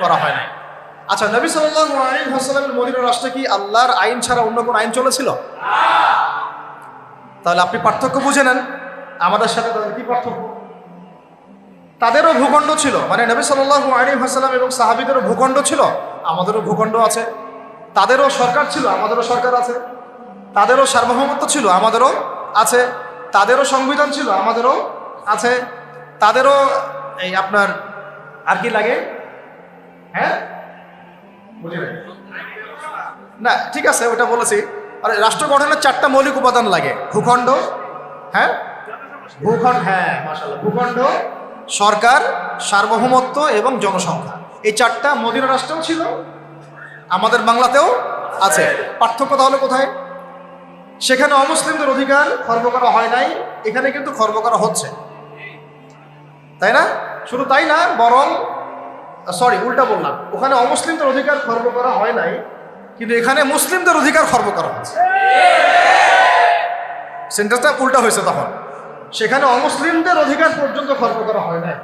করা হয় নাই। আচ্ছা, নবী সাল্লাল্লাহু আলাইহি ওয়াসাল্লামের মদিনার রাষ্ট্রে কি আল্লাহর আইন ছাড়া অন্য কোনো আইন চলেছিল? তাহলে আপনি পার্থক্য বুঝে নেন আমাদের সাথে তাদের কি পার্থক্য। তাদেরও ভূখণ্ড ছিল, মানে নবী সাল্লাল্লাহু আলাইহি ওয়াসাল্লাম এবং সাহাবীদেরও ভূখণ্ড ছিল, আমাদেরও ভূখণ্ড আছে। তাদেরও সরকার ছিল, আমাদেরও সরকার আছে। তাদেরও সার্বভৌমত্ব ছিল, আমাদেরও আছে। তাদেরও সংবিধান ছিল, আমাদেরও আছে। তাদেরও এই আপনার আর কি লাগে? হ্যাঁ, বুঝি না, ঠিক আছে, ওটা বলেছি। আর রাষ্ট্র গঠনের 4টা মৌলিক উপাদান লাগে: ভূখণ্ড, হ্যাঁ ভূখণ্ড, হ্যাঁ মাশাআল্লাহ, ভূখণ্ড, সরকার, সার্বভৌমত্ব এবং জনসংখ্যা। এই 4টা মদিনা রাষ্ট্রেও ছিল, আমাদের বাংলাতেও আছে। পার্থক্য তাহলে কোথায়? সেখানে অমুসলিমদের অধিকার খর্ব করা হয় নাই, এখানে কিন্তু খর্ব করা হচ্ছে, তাই না? শুধু তাই না, বরং সরি উল্টা বললাম, ওখানে অমুসলিমদের অধিকার খর্ব করা হয় নাই, কিন্তু এখানে মুসলিমদের অধিকার খর্ব করা হচ্ছে। সেন্টেন্সটা উল্টা হয়েছে। তখন সেখানে অমুসলিমদের অধিকার পর্যন্ত খর্ব করা হয় নাই।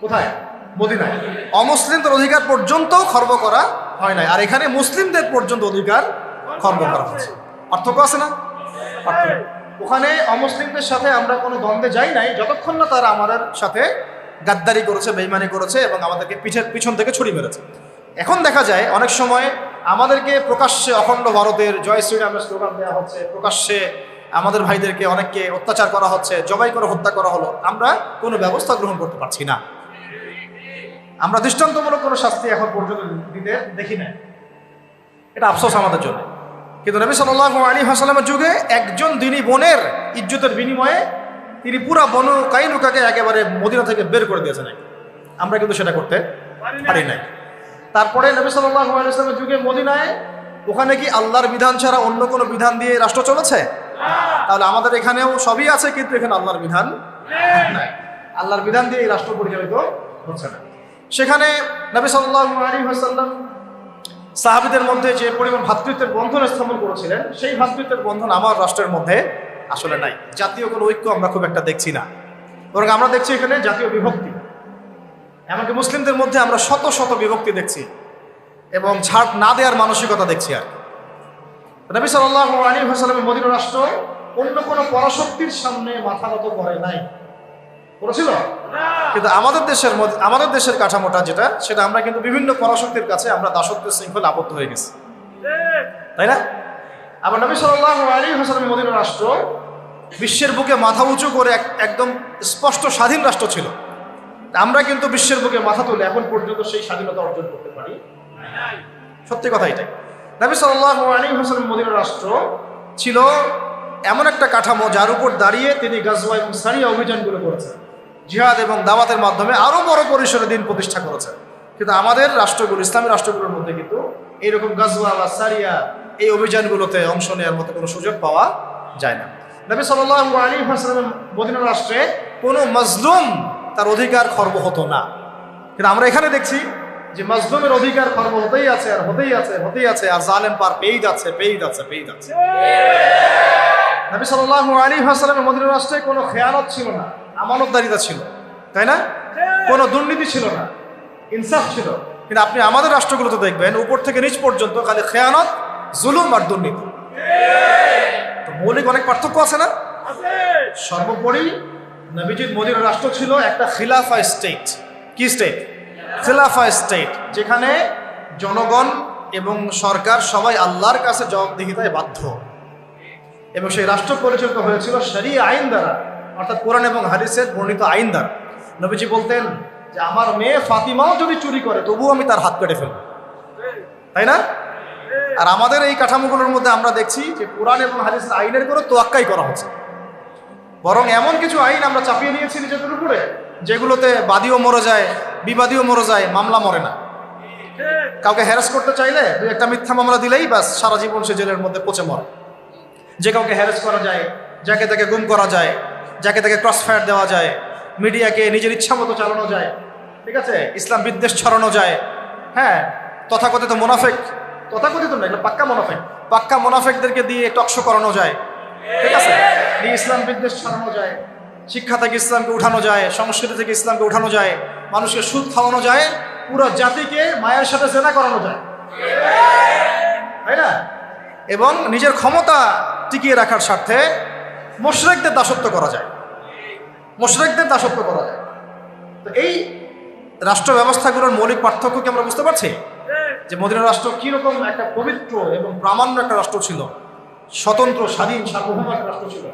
কোথায়? মদিনায়। অমুসলিমদের অধিকার পর্যন্ত খর্ব করা হয় নাই, আর এখানে মুসলিমদের পর্যন্ত অধিকার খর্ব করা হচ্ছে। পার্থক্য আছে না? পার্থক্য। ওখানে অমুসলিমদের সাথে আমরা কোনো দ্বন্দ্বে যাই নাই যতক্ষণ না তারা আমাদের সাথে গাদ্দারি করেছে, বেঈমানি করেছে এবং আমাদেরকে পিছন থেকে ছুরি মেরেছে। এখন দেখা যায় অনেক সময় আমাদেরকে প্রকাশ্যে অখণ্ড ভারতের জয় শ্রীরামের স্লোগান দেওয়া হচ্ছে, প্রকাশ্যে আমাদের ভাইদেরকে অনেককে অত্যাচার করা হচ্ছে, জবাই করে হত্যা করা হলো, আমরা কোনো ব্যবস্থা গ্রহণ করতে পারছি না। আমরা দৃষ্টান্তমূলক কোনো শাস্তি এখন পর্যন্ত দিতে দেখি না। এটা আফসোস আমাদের জন্য। কিন্তু নবী সাল্লাল্লাহু আলাইহি ওয়াসাল্লামের যুগে একজন দিনী বোনের ইজ্জতের বিনিময়ে তিনি পুরা বনু কাইনুকাকে একেবারে মদিনা থেকে বের করে দিয়েছেন। আমরা কিন্তু সেটা করতে পারি নাই। তারপরে নবী সাল্লাল্লাহু আলাইহি ওয়াসাল্লামের যুগে মদিনায় ওখানে কি আল্লাহর বিধান ছাড়া অন্য কোনো বিধান দিয়ে রাষ্ট্র চলেছে? তাহলে আমাদের এখানেও সবই আছে, কিন্তু এখানে আল্লাহর বিধান নাই। আল্লাহর বিধান দিয়ে এই রাষ্ট্র পরিচালিত হচ্ছে না। সেখানে নবী সাল্লাল্লাহু আলাইহি ওয়াসাল্লাম সাহাবীদের মধ্যে যে পরিমাণ ভ্রাতৃত্বের বন্ধন স্থাপন করেছিলেন, সেই ভ্রাতৃত্বের বন্ধন আমার রাষ্ট্রের মধ্যে আসলে নাই। জাতীয় কোনো ঐক্য আমরা খুব একটা দেখছি না, বরং আমরা দেখছি এখানে জাতীয় বিভক্তি। এমনকি মুসলিমদের মধ্যে আমরা শত শত বিভক্তি দেখছি এবং ছাড় না দেওয়ার মানসিকতা দেখছি। আর নবী সাল্লাল্লাহু আলাইহি ওয়াসাল্লামের মদিনা রাষ্ট্র অন্য কোনো পরাশক্তির সামনে মাথা নত করে নাই, করেছিল? কিন্তু আমাদের দেশের কাঠামোটা যেটা, সেটা আমরা কিন্তু বিভিন্ন পরাশক্তির কাছে আমরা দাসত্বের শৃঙ্খলে আবদ্ধ হয়ে গেছি, তাই না? আবার নবী সাল্লাল্লাহু আলাইহি ওয়াসাল্লামের মদিনা রাষ্ট্র বিশ্বের বুকে মাথা উঁচু করে একদম স্পষ্ট স্বাধীন রাষ্ট্র ছিল। আমরা কিন্তু বিশ্বের বুকে মাথা তুলে এখন পর্যন্ত সেই স্বাধীনতা অর্জন করতে পারি। সত্যি কথা এটাই। নবী সাল্লাল্লাহু আলাইহি ওয়াসাল্লামের মদিনা রাষ্ট্র ছিল এমন একটা কাঠামো যার উপর দাঁড়িয়ে তিনি গাজওয়া এবং সারিয়া অভিযানগুলো করেছেন, জিহাদ এবং দাওয়াতের মাধ্যমে আরো বড় পরিসরে দিন প্রতিষ্ঠা করেছেন। কিন্তু আমাদের রাষ্ট্রগুলো, ইসলামী রাষ্ট্রগুলোর মধ্যে কিন্তু এইরকম গাজওয়া বা সারিয়া এই অভিযানগুলোতে অংশ নেওয়ার মতো কোনো সুযোগ পাওয়া যায় না। নবী সাল্লাল্লাহু আলাইহি ওয়াসাল্লামের মদিনা রাষ্ট্রে কোনো মাজলুম তার অধিকার খর্ব হতো না। কিন্তু আমরা এখানে দেখছি যে মাজলুমের অধিকার খর্ব হতেই আছে আর হতেই আছে, হতেই আছে, আর জালেম পার পেয়েই যাচ্ছে, পেয়েই যাচ্ছে, পেয়েই যাচ্ছে। নবী সাল্লাল্লাহু আলাইহি ওয়াসাল্লামের মদিনা রাষ্ট্রে কোনো খেয়ানত ছিল না, আমানতদারিতা ছিল, তাই না? কোনো দুর্নীতি ছিল না, ইনসাফ ছিল। কিন্তু আপনি আমাদের রাষ্ট্রগুলোতে দেখবেন উপর থেকে নিচ পর্যন্ত খালি খেয়ানত, জুলুম আর দুর্নীতি। তো মৌলিক অনেক পার্থক্য আছে না? সর্বোপরি নবীজির মদিনা রাষ্ট্র ছিল একটা খিলাফা স্টেট। কি স্টেট? খিলাফা স্টেট, যেখানে জনগণ এবং সরকার সবাই আল্লাহর কাছে জবাবদিহিতায় বাধ্য, এবং সেই রাষ্ট্র পরিচালিত হয়েছিল শরীয়ত আইন দ্বারা, অর্থাৎ কোরআন এবং হাদিসের বর্ণিত আইন দ্বারা। নবীজি বলতেন যে আমার মেয়ে ফাতিমাও যদি চুরি করে তবুও আমি তার হাত কেটে ফেলব, তাই না? আর আমাদের এই কাঠামোগুলোর মধ্যে আমরা দেখছি যে কোরআন এবং হাদিসের আইনের কোনো তোয়াক্কাই করা হচ্ছে, বরং এমন কিছু আইন আমরা চাপিয়ে নিয়েছি নিজেদের উপরে যেগুলোতে বাদীও মরে যায়, বিবাদীও মরে যায়, মামলা মরে না। কাউকে হ্যারাস করতে চাইলে দুই একটা মিথ্যা মামলা দিলেই বাস সারা জীবন সে জেলের মধ্যে পচে মরে। যে কাউকে হ্যারাস করা যায়, যাকে তাকে গুম করা যায়, যাকে তাকে ক্রস ফায়ার দেওয়া যায়, মিডিয়াকে নিজের ইচ্ছা মতো চালানো যায়, ঠিক আছে, ইসলাম বিদ্বেষ ছড়ানো যায়, হ্যাঁ, তথাকথিত মুনাফেক, তথাকথিত না, এগুলো পাক্কা মুনাফেক, পাক্কা মুনাফেকদেরকে দিয়ে টকশো করানো যায়, ঠিক আছে, দিয়ে ইসলাম বিদ্বেষ ছড়ানো যায়, শিক্ষা থেকে ইসলামকে উঠানো যায়, সংস্কৃতি থেকে ইসলামকে উঠানো যায়, মানুষকে সুদ খাওয়ানো যায়, পুরো জাতিকে মায়ের সাথে জেনা করানো যায়, তাই না? এবং নিজের ক্ষমতা টিকিয়ে রাখার স্বার্থে মুশরিকদের দাসত্ব করা যায়, মুশরিকদের দাসত্ব করা যায়। তো এই রাষ্ট্র ব্যবস্থাগুলোর মৌলিক পার্থক্য কি আমরা বুঝতে পারছি? যে মদিনা রাষ্ট্র কিরকম একটা পবিত্র এবং প্রামাণ্য একটা রাষ্ট্র ছিল, স্বতন্ত্র স্বাধীন সার্বভৌম একটা রাষ্ট্র ছিল,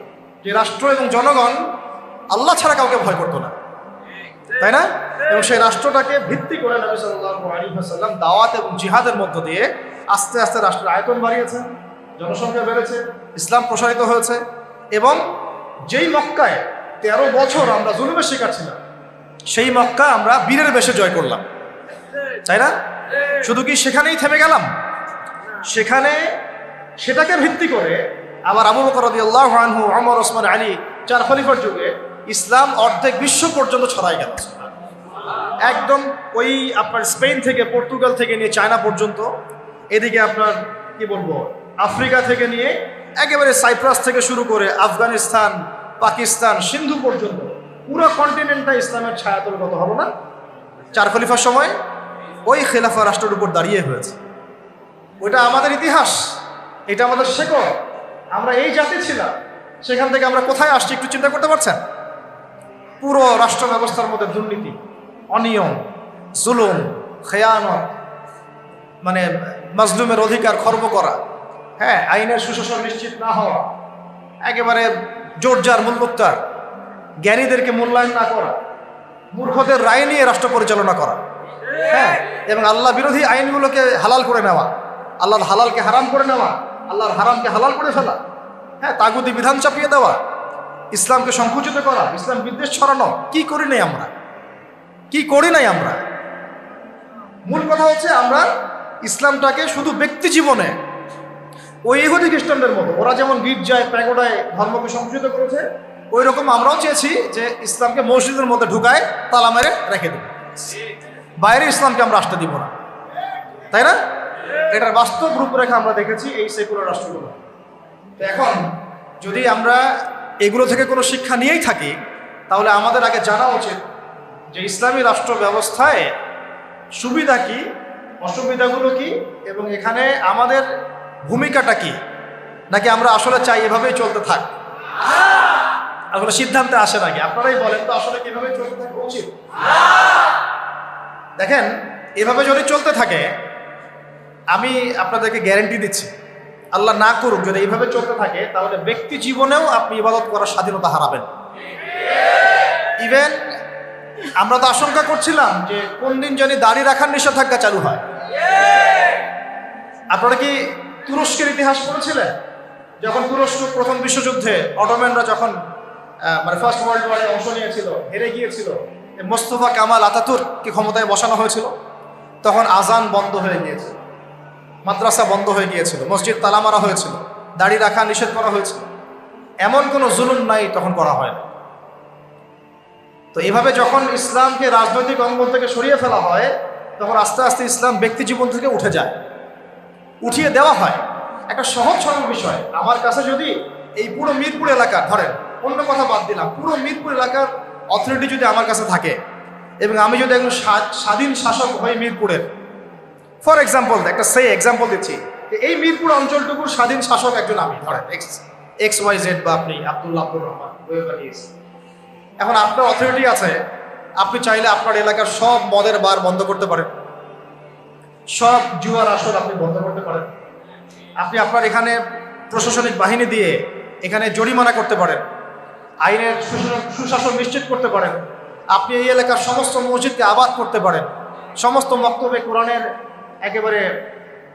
যে রাষ্ট্র এবং জনগণ আল্লাহ ছাড়া কাউকে ভয় করতো না, তাই না? এবং সেই রাষ্ট্রটাকে ভিত্তি করে নবী সাল্লাল্লাহু আলাইহি ওয়াসাল্লাম দাওয়াত এবং জিহাদের মধ্য দিয়ে আস্তে আস্তে রাষ্ট্রের আয়তন বাড়িয়েছে, জনসংখ্যা বেড়েছে, ইসলাম প্রসারিত হয়েছে। এবং যেই মক্কায় 13 বছর আমরা জুলুমের শিকার ছিলাম, সেই মক্কা আমরা বীরের বেশে জয় করলাম, তাই না? শুধু কি সেখানেই থেমে গেলাম? সেখানে সেটাকে ভিত্তি করে আবার আবু বকর রাদিয়াল্লাহু আনহু, ওমর, ওসমান, আলী 4 খলিফার যুগে ইসলাম অর্ধেক বিশ্ব পর্যন্ত ছড়াই গেল। একদম ওই আপনার স্পেন থেকে, পর্তুগাল থেকে নিয়ে চায়না পর্যন্ত, এদিকে আপনার কি বলবো আফ্রিকা থেকে নিয়ে একেবারে সাইপ্রাস থেকে শুরু করে আফগানিস্তান, পাকিস্তান, সিন্ধু পর্যন্ত পুরো কন্টিনেন্টটা ইসলামের ছায়াতলগত হলো না 4 খলিফার সময়? ওই খেলাফা রাষ্ট্রের উপর দাঁড়িয়ে হয়েছে। ওইটা আমাদের ইতিহাস, এটা আমাদের শেকড়, আমরা এই জাতি ছিলাম। সেখান থেকে আমরা কোথায় আসছি একটু চিন্তা করতে পারছেন? পুরো রাষ্ট্র ব্যবস্থার মধ্যে দুর্নীতি, অনিয়ম, জুলুম, খেয়ানত, মানে মাজলুমের অধিকার খর্ব করা, হ্যাঁ, আইনের সুশাসন নিশ্চিত না হওয়া, একেবারে জোরজার মুলমুক্তার, জ্ঞানীদেরকে মূল্যায়ন না করা, মূর্খদের রায় নিয়ে রাষ্ট্র পরিচালনা করা, হ্যাঁ, এবং আল্লাহ বিরোধী আইনগুলোকে হালাল করে নেওয়া, আল্লাহর হালালকে হারাম করে নেওয়া, আল্লাহর হারামকে হালাল করে ফেলা, হ্যাঁ, তাগুতি বিধান চাপিয়ে দেওয়া, ইসলামকে সংকুচিত করা, ইসলাম বিদ্বেষ ছড়ানো। কি করি নাই আমরা? কি করি নাই আমরা? মূল কথা হচ্ছে আমরা ইসলামটাকে শুধু ব্যক্তি জীবনে ওই ইহুদি খ্রিস্টানদের মতো, ওরা যেমন গির্জায় প্যাগোডায় ধর্মকে সংকুচিত করেছে, ওই রকম আমরাও চেয়েছি যে ইসলামকে মসজিদের মধ্যে ঢুকায় তালা মেরে রেখে দেব, বাইরে ইসলামকে আমরা আসতে দিব না, তাই না? এটার বাস্তব রূপরেখা আমরা দেখেছি এই সেকুলার রাষ্ট্রগুলো। তো এখন যদি আমরা এগুলো থেকে কোনো শিক্ষা নিয়েই থাকি, তাহলে আমাদের আগে জানা উচিত যে ইসলামী রাষ্ট্র ব্যবস্থায় সুবিধা কি, অসুবিধাগুলো কি, এবং এখানে আমাদের ভূমিকাটা কি। নাকি আমরা আসলে চাই এভাবেই চলতে থাক? আসলে সিদ্ধান্তে আসে নাকি? আপনারাই বলেন তো, আসলে কিভাবে চলতে থাকা উচিত? দেখেন, এভাবে যদি চলতে থাকে, আমি আপনাদেরকে গ্যারেন্টি দিচ্ছি, আল্লাহ না করুক, যদি এইভাবে চলতে থাকে, তাহলে ব্যক্তি জীবনেও আপনি ইবাদত করার স্বাধীনতা হারাবেন। ইভেন আমরা তো আশঙ্কা করছিলাম যে কোন দিন জানি দাড়ি রাখার নিষেধাজ্ঞা চালু হয়। আপনারা কি তুরস্কের ইতিহাস পড়েছিলেন? যখন তুরস্ক প্রথম বিশ্বযুদ্ধে অটোম্যানরা যখন মানে ফার্স্ট ওয়ার্ল্ড ওয়ারে অংশ নিয়েছিল, হেরে গিয়েছিল, মোস্তফা কামাল আতাতুর্ককে ক্ষমতায় বসানো হয়েছিল, তখন আজান বন্ধ হয়ে গিয়েছিল, মাদ্রাসা বন্ধ হয়ে গিয়েছিল, মসজিদ তালা মারা হয়েছিল, দাড়ি রাখা নিষেধ করা হয়েছিল। এমন কোনো জুলুম নাই তখন করা হয় না। তো এভাবে যখন ইসলামকে রাজনৈতিক অঙ্গন থেকে সরিয়ে ফেলা হয়, তখন আস্তে আস্তে ইসলাম ব্যক্তি জীবন থেকে উঠে যায়, উঠিয়ে দেওয়া হয়। একটা সহজ সরল বিষয়, আমার কাছে যদি এই পুরো মিরপুর এলাকার, ধরেন অন্য কথা বাদ দিলাম, পুরো মিরপুর এলাকার অথরিটি যদি আমার কাছে থাকে, এবং আমি যদি একজন স্বাধীন শাসক হই মিরপুরের, ফর এক্সাম্পল, একটা এক্সাম্পল দিচ্ছি, যে এই মিরপুর অঞ্চলটুকুর স্বাধীন শাসক একজন আমি, ধরেন XYZ, বা আপনি আব্দুল রহমান। এখন আপনার অথরিটি আছে, আপনি চাইলে আপনার এলাকার সব মদের বার বন্ধ করতে পারেন, সব জুয়ার আসর আপনি বন্ধ করতে পারেন, আপনি আপনার এখানে প্রশাসনিক বাহিনী দিয়ে এখানে জরিমানা করতে পারেন, আইনের সুশাসন নিশ্চিত করতে পারেন, আপনি এই এলাকার সমস্ত মসজিদকে আবাদ করতে পারেন, সমস্ত মক্তবে কোরআনের একেবারে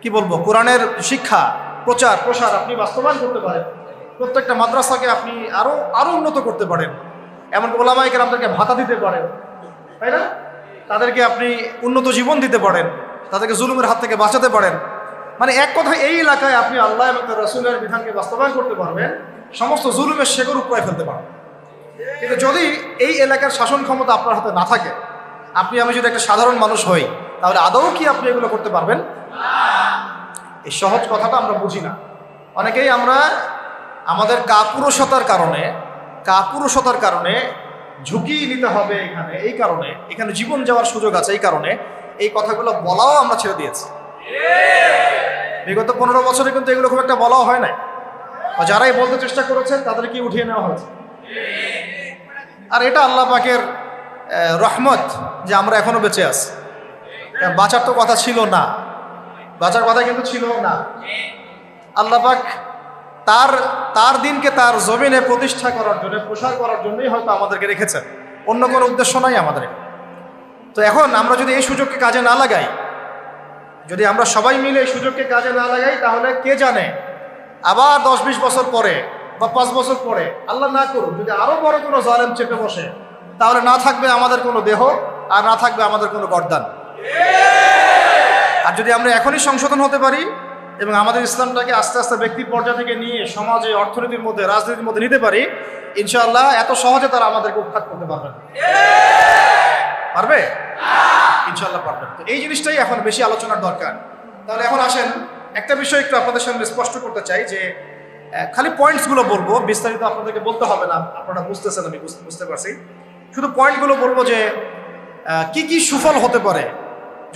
কি বলবো কোরআনের শিক্ষা প্রচার প্রসার আপনি বাস্তবায়ন করতে পারেন, প্রত্যেকটা মাদ্রাসাকে আপনি আরো উন্নত করতে পারেন, এমন ওলামায়ে কেরামদেরকে ভাতা দিতে পারেন, তাই না? তাদেরকে আপনি উন্নত জীবন দিতে পারেন, তাদেরকে জুলুমের হাত থেকে বাঁচাতে পারেন। মানে এক কথায় এই এলাকায় আপনি আল্লাহ এবং তার রাসূলের বিধানকে বাস্তবায়ন করতে পারবেন, সমস্ত জুলুমের শেকড় উপড়ায় ফেলতে পারবেন। কিন্তু যদি এই এলাকার শাসন ক্ষমতা আপনার হাতে না থাকে, আপনি আমি যদি একটা সাধারণ মানুষ হই, তাহলে আদৌ কি আপনি এগুলো করতে পারবেন? এই সহজ কথাটা আমরা বুঝি না। অনেকেই আমরা আমাদের কাপুরুষতার কারণে ঝুঁকি নিতে হবে এখানে, এই কারণে এখানে জীবন যাওয়ার সুযোগ আছে, এই কারণে এই কথাগুলো বলাও আমরা ছেড়ে দিয়েছি। বিগত 15 বছরে কিন্তু এগুলো খুব একটা বলাও হয় নাই, যারাই বলতে চেষ্টা করেছেন তাদেরকে উঠিয়ে নেওয়া হয়েছে। আর এটা আল্লাহ পাকের রহমত যে আমরা এখনো বেঁচে আছি। বাঁচার তো কথা ছিল না, বাঁচার কথা কিন্তু ছিল না। আল্লাহ পাক তার দিনকে তার জমিনে প্রতিষ্ঠা করার জন্য, প্রসার করার জন্যই হয়তো আমাদেরকে রেখেছেন, অন্য কোনো উদ্দেশ্য নাই আমাদের। তো এখন আমরা যদি এই সুযোগকে কাজে না লাগাই, যদি আমরা সবাই মিলে এই সুযোগকে কাজে না লাগাই, তাহলে কে জানে আবার 10-20 বছর পরে বা 5 বছর পরে, আল্লাহ না করুক, যদি আরো বড় কোনো জালেম চেপে বসে, তাহলে না থাকবে আমাদের কোনো দেহ, আর না থাকবে আমাদের কোনো গর্দান। আর যদি আমরা এখনই সংশোধন হতে পারি এবং আমাদের ইসলামটাকে আস্তে আস্তে ব্যক্তি পর্যায় থেকে নিয়ে সমাজে, অর্থনীতির মধ্যে, রাজনীতির মধ্যে নিতে পারি, ইনশাআল্লাহ এত সহজে তারা আমাদেরকে উৎখাত করতে পারবে না। পারবে? ইনশাআল্লাহ পারবে। তো এই জিনিসটাই এখন বেশি আলোচনার দরকার। তাহলে এখন আসেন, একটা বিষয় একটু আপনাদের সামনে স্পষ্ট করতে চাই যে খালি পয়েন্টসগুলো বলবো, বিস্তারিত আপনাদেরকে বলতে হবে না, আপনারা বুঝতেছেন, আমি বুঝতে পারছি। শুধু পয়েন্টগুলো বলবো যে কি কি সুফল হতে পারে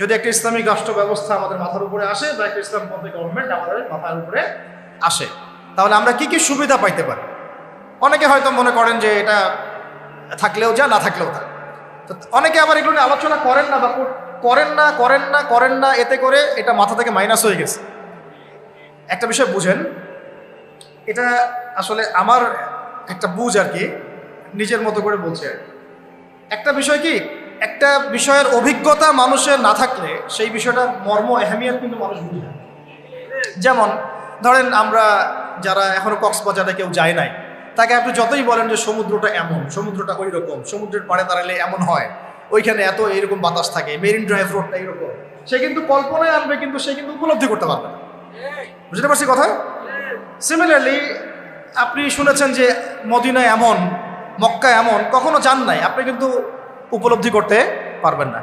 যদি একটা ইসলামিক রাষ্ট্র ব্যবস্থা আমাদের মাথার উপরে আসে, বা একটা ইসলামপন্থী গভর্নমেন্ট আমাদের মাথার উপরে আসে, তাহলে আমরা কি কি সুবিধা পাইতে পারি। অনেকে হয়তো মনে করেন যে এটা থাকলেও যা, না থাকলেও তা। তো অনেকে আবার এগুলো নিয়ে আলোচনা করেন না, বা করেন না, এতে করে এটা মাথা থেকে মাইনাস হয়ে গেছে। একটা বিষয় বুঝেন, এটা আসলে আমার একটা বুঝ আর কি, নিজের মতো করে বলছে। একটা বিষয় কি, একটা বিষয়ের অভিজ্ঞতা মানুষের না থাকলে সেই বিষয়টার মর্ম, এহমিয়ত কিন্তু মানুষ বুঝে না। যেমন ধরেন, আমরা যারা এখনো কক্সবাজারে কেউ যায় নাই, তাকে আপনি যতই বলেন যে সমুদ্রটা এমন, সমুদ্রটা ওই রকম, সমুদ্রের পাড়ে দাঁড়ালে এমন হয়, ওইখানে এত এইরকম বাতাস থাকে, মেরিন ড্রাইভ রোডটা এইরকম, সে কিন্তু কল্পনায় আনবে, কিন্তু সে কিন্তু উপলব্ধি করতে পারবে না। বুঝতে পারছি কথা? সিমিলারলি আপনি শুনেছেন যে মদিনা এমন, মক্কা এমন, কখনো যান নাই, আপনি কিন্তু উপলব্ধি করতে পারবেন না।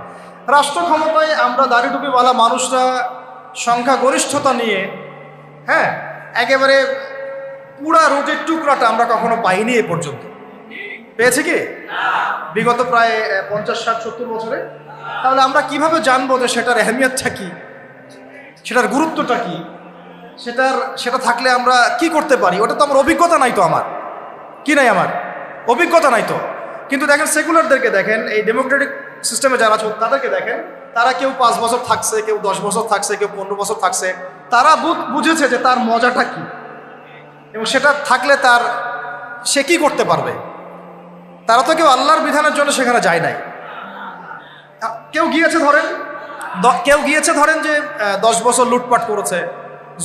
রাষ্ট্র ক্ষমতায় আমরা দাড়ি টুপিওয়ালা মানুষরা সংখ্যাগরিষ্ঠতা নিয়ে, হ্যাঁ, একেবারে পুরা রুটির টুকরাটা আমরা কখনো পাইনি এ পর্যন্ত। পেয়েছি কি বিগত প্রায় 50, 60, 70 বছরে? তাহলে আমরা কিভাবে জানবো যে সেটার এহমিয়তটা কি, সেটার গুরুত্বটা কি, সেটা থাকলে আমরা কি করতে পারি? ওটা তো আমার অভিজ্ঞতা নাই, তো আমার কি নাই, আমার অভিজ্ঞতা নাই তো। কিন্তু দেখেন, সেকুলারদেরকে দেখেন, এই ডেমোক্রেটিক সিস্টেমে যারা আছে তাদেরকে দেখেন, তারা কেউ 5 বছর থাকছে, কেউ 10 বছর থাকছে, কেউ 15 বছর থাকছে। তারা বুঝেছে যে তার মজাটা কি, এবং সেটা থাকলে সে কি করতে পারবে। তারা তো কেউ আল্লাহর বিধানের জন্য সেখানে যায় নাই। কেউ গিয়েছে ধরেন যে 10 বছর লুটপাট করেছে,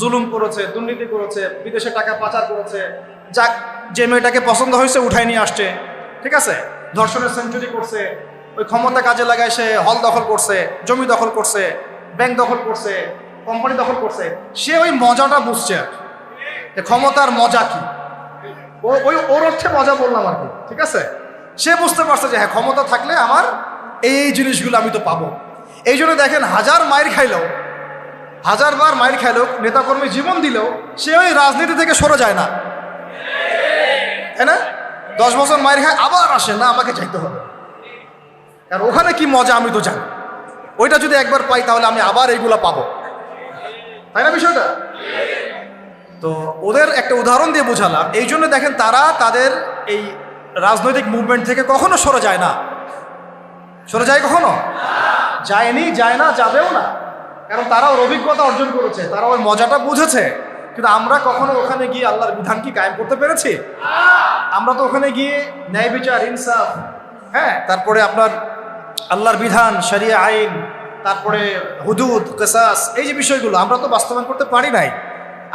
জুলুম করেছে, দুর্নীতি করেছে, বিদেশে টাকা পাচার করেছে, যে মেয়েটাকে পছন্দ হয়েছে উঠাই নিয়ে আসছে, ঠিক আছে, ধর্ষণের সেঞ্চুরি করছে, ওই ক্ষমতা কাজে লাগায় সে হল দখল করছে, জমি দখল করছে, ব্যাংক দখল করছে, কোম্পানি দখল করছে। সে ওই মজাটা বুঝছে, ক্ষমতার মজা কি, ওর অর্থে মজা বললাম আর কি, ঠিক আছে। সে বুঝতে পারছে যে হ্যাঁ, ক্ষমতা থাকলে আমার এই জিনিসগুলো আমি তো পাবো। এই জন্য দেখেন, 1000 বার মাইর খাইলেও, নেতাকর্মী জীবন দিলেও, সে ওই রাজনীতি থেকে সরে যায় না, তাই না? 10 বছর মাইর খায়, আবার আসে না, আমাকে চাইতে হবে, আর ওখানে কি মজা আমি তো জানি। ওইটা যদি একবার পাই, তাহলে আমি আবার এইগুলা পাবো, তাই না বিষয়টা? তো ওদের একটা উদাহরণ দিয়ে বোঝালাম। এই জন্য দেখেন, তারা তাদের এই রাজনৈতিক মুভমেন্ট থেকে কখনো সরে যায় না। সরে যায় কখনো? যায়নি, যায় না, যাবেও না। কারণ তারা ওর অভিজ্ঞতা অর্জন করেছে, তারা ওর মজাটা বুঝেছে। কিন্তু আমরা কখনো ওখানে গিয়ে আল্লাহর বিধান কি কায়েম করতে পেরেছি? আমরা তো ওখানে গিয়ে ন্যায় বিচার, ইনসাফ, হ্যাঁ, তারপরে আপনার আল্লাহর বিধান, শরিয়া আইন, তারপরে হুদুদ, কিসাস, এই যে বিষয়গুলো আমরা তো বাস্তবায়ন করতে পারি নাই।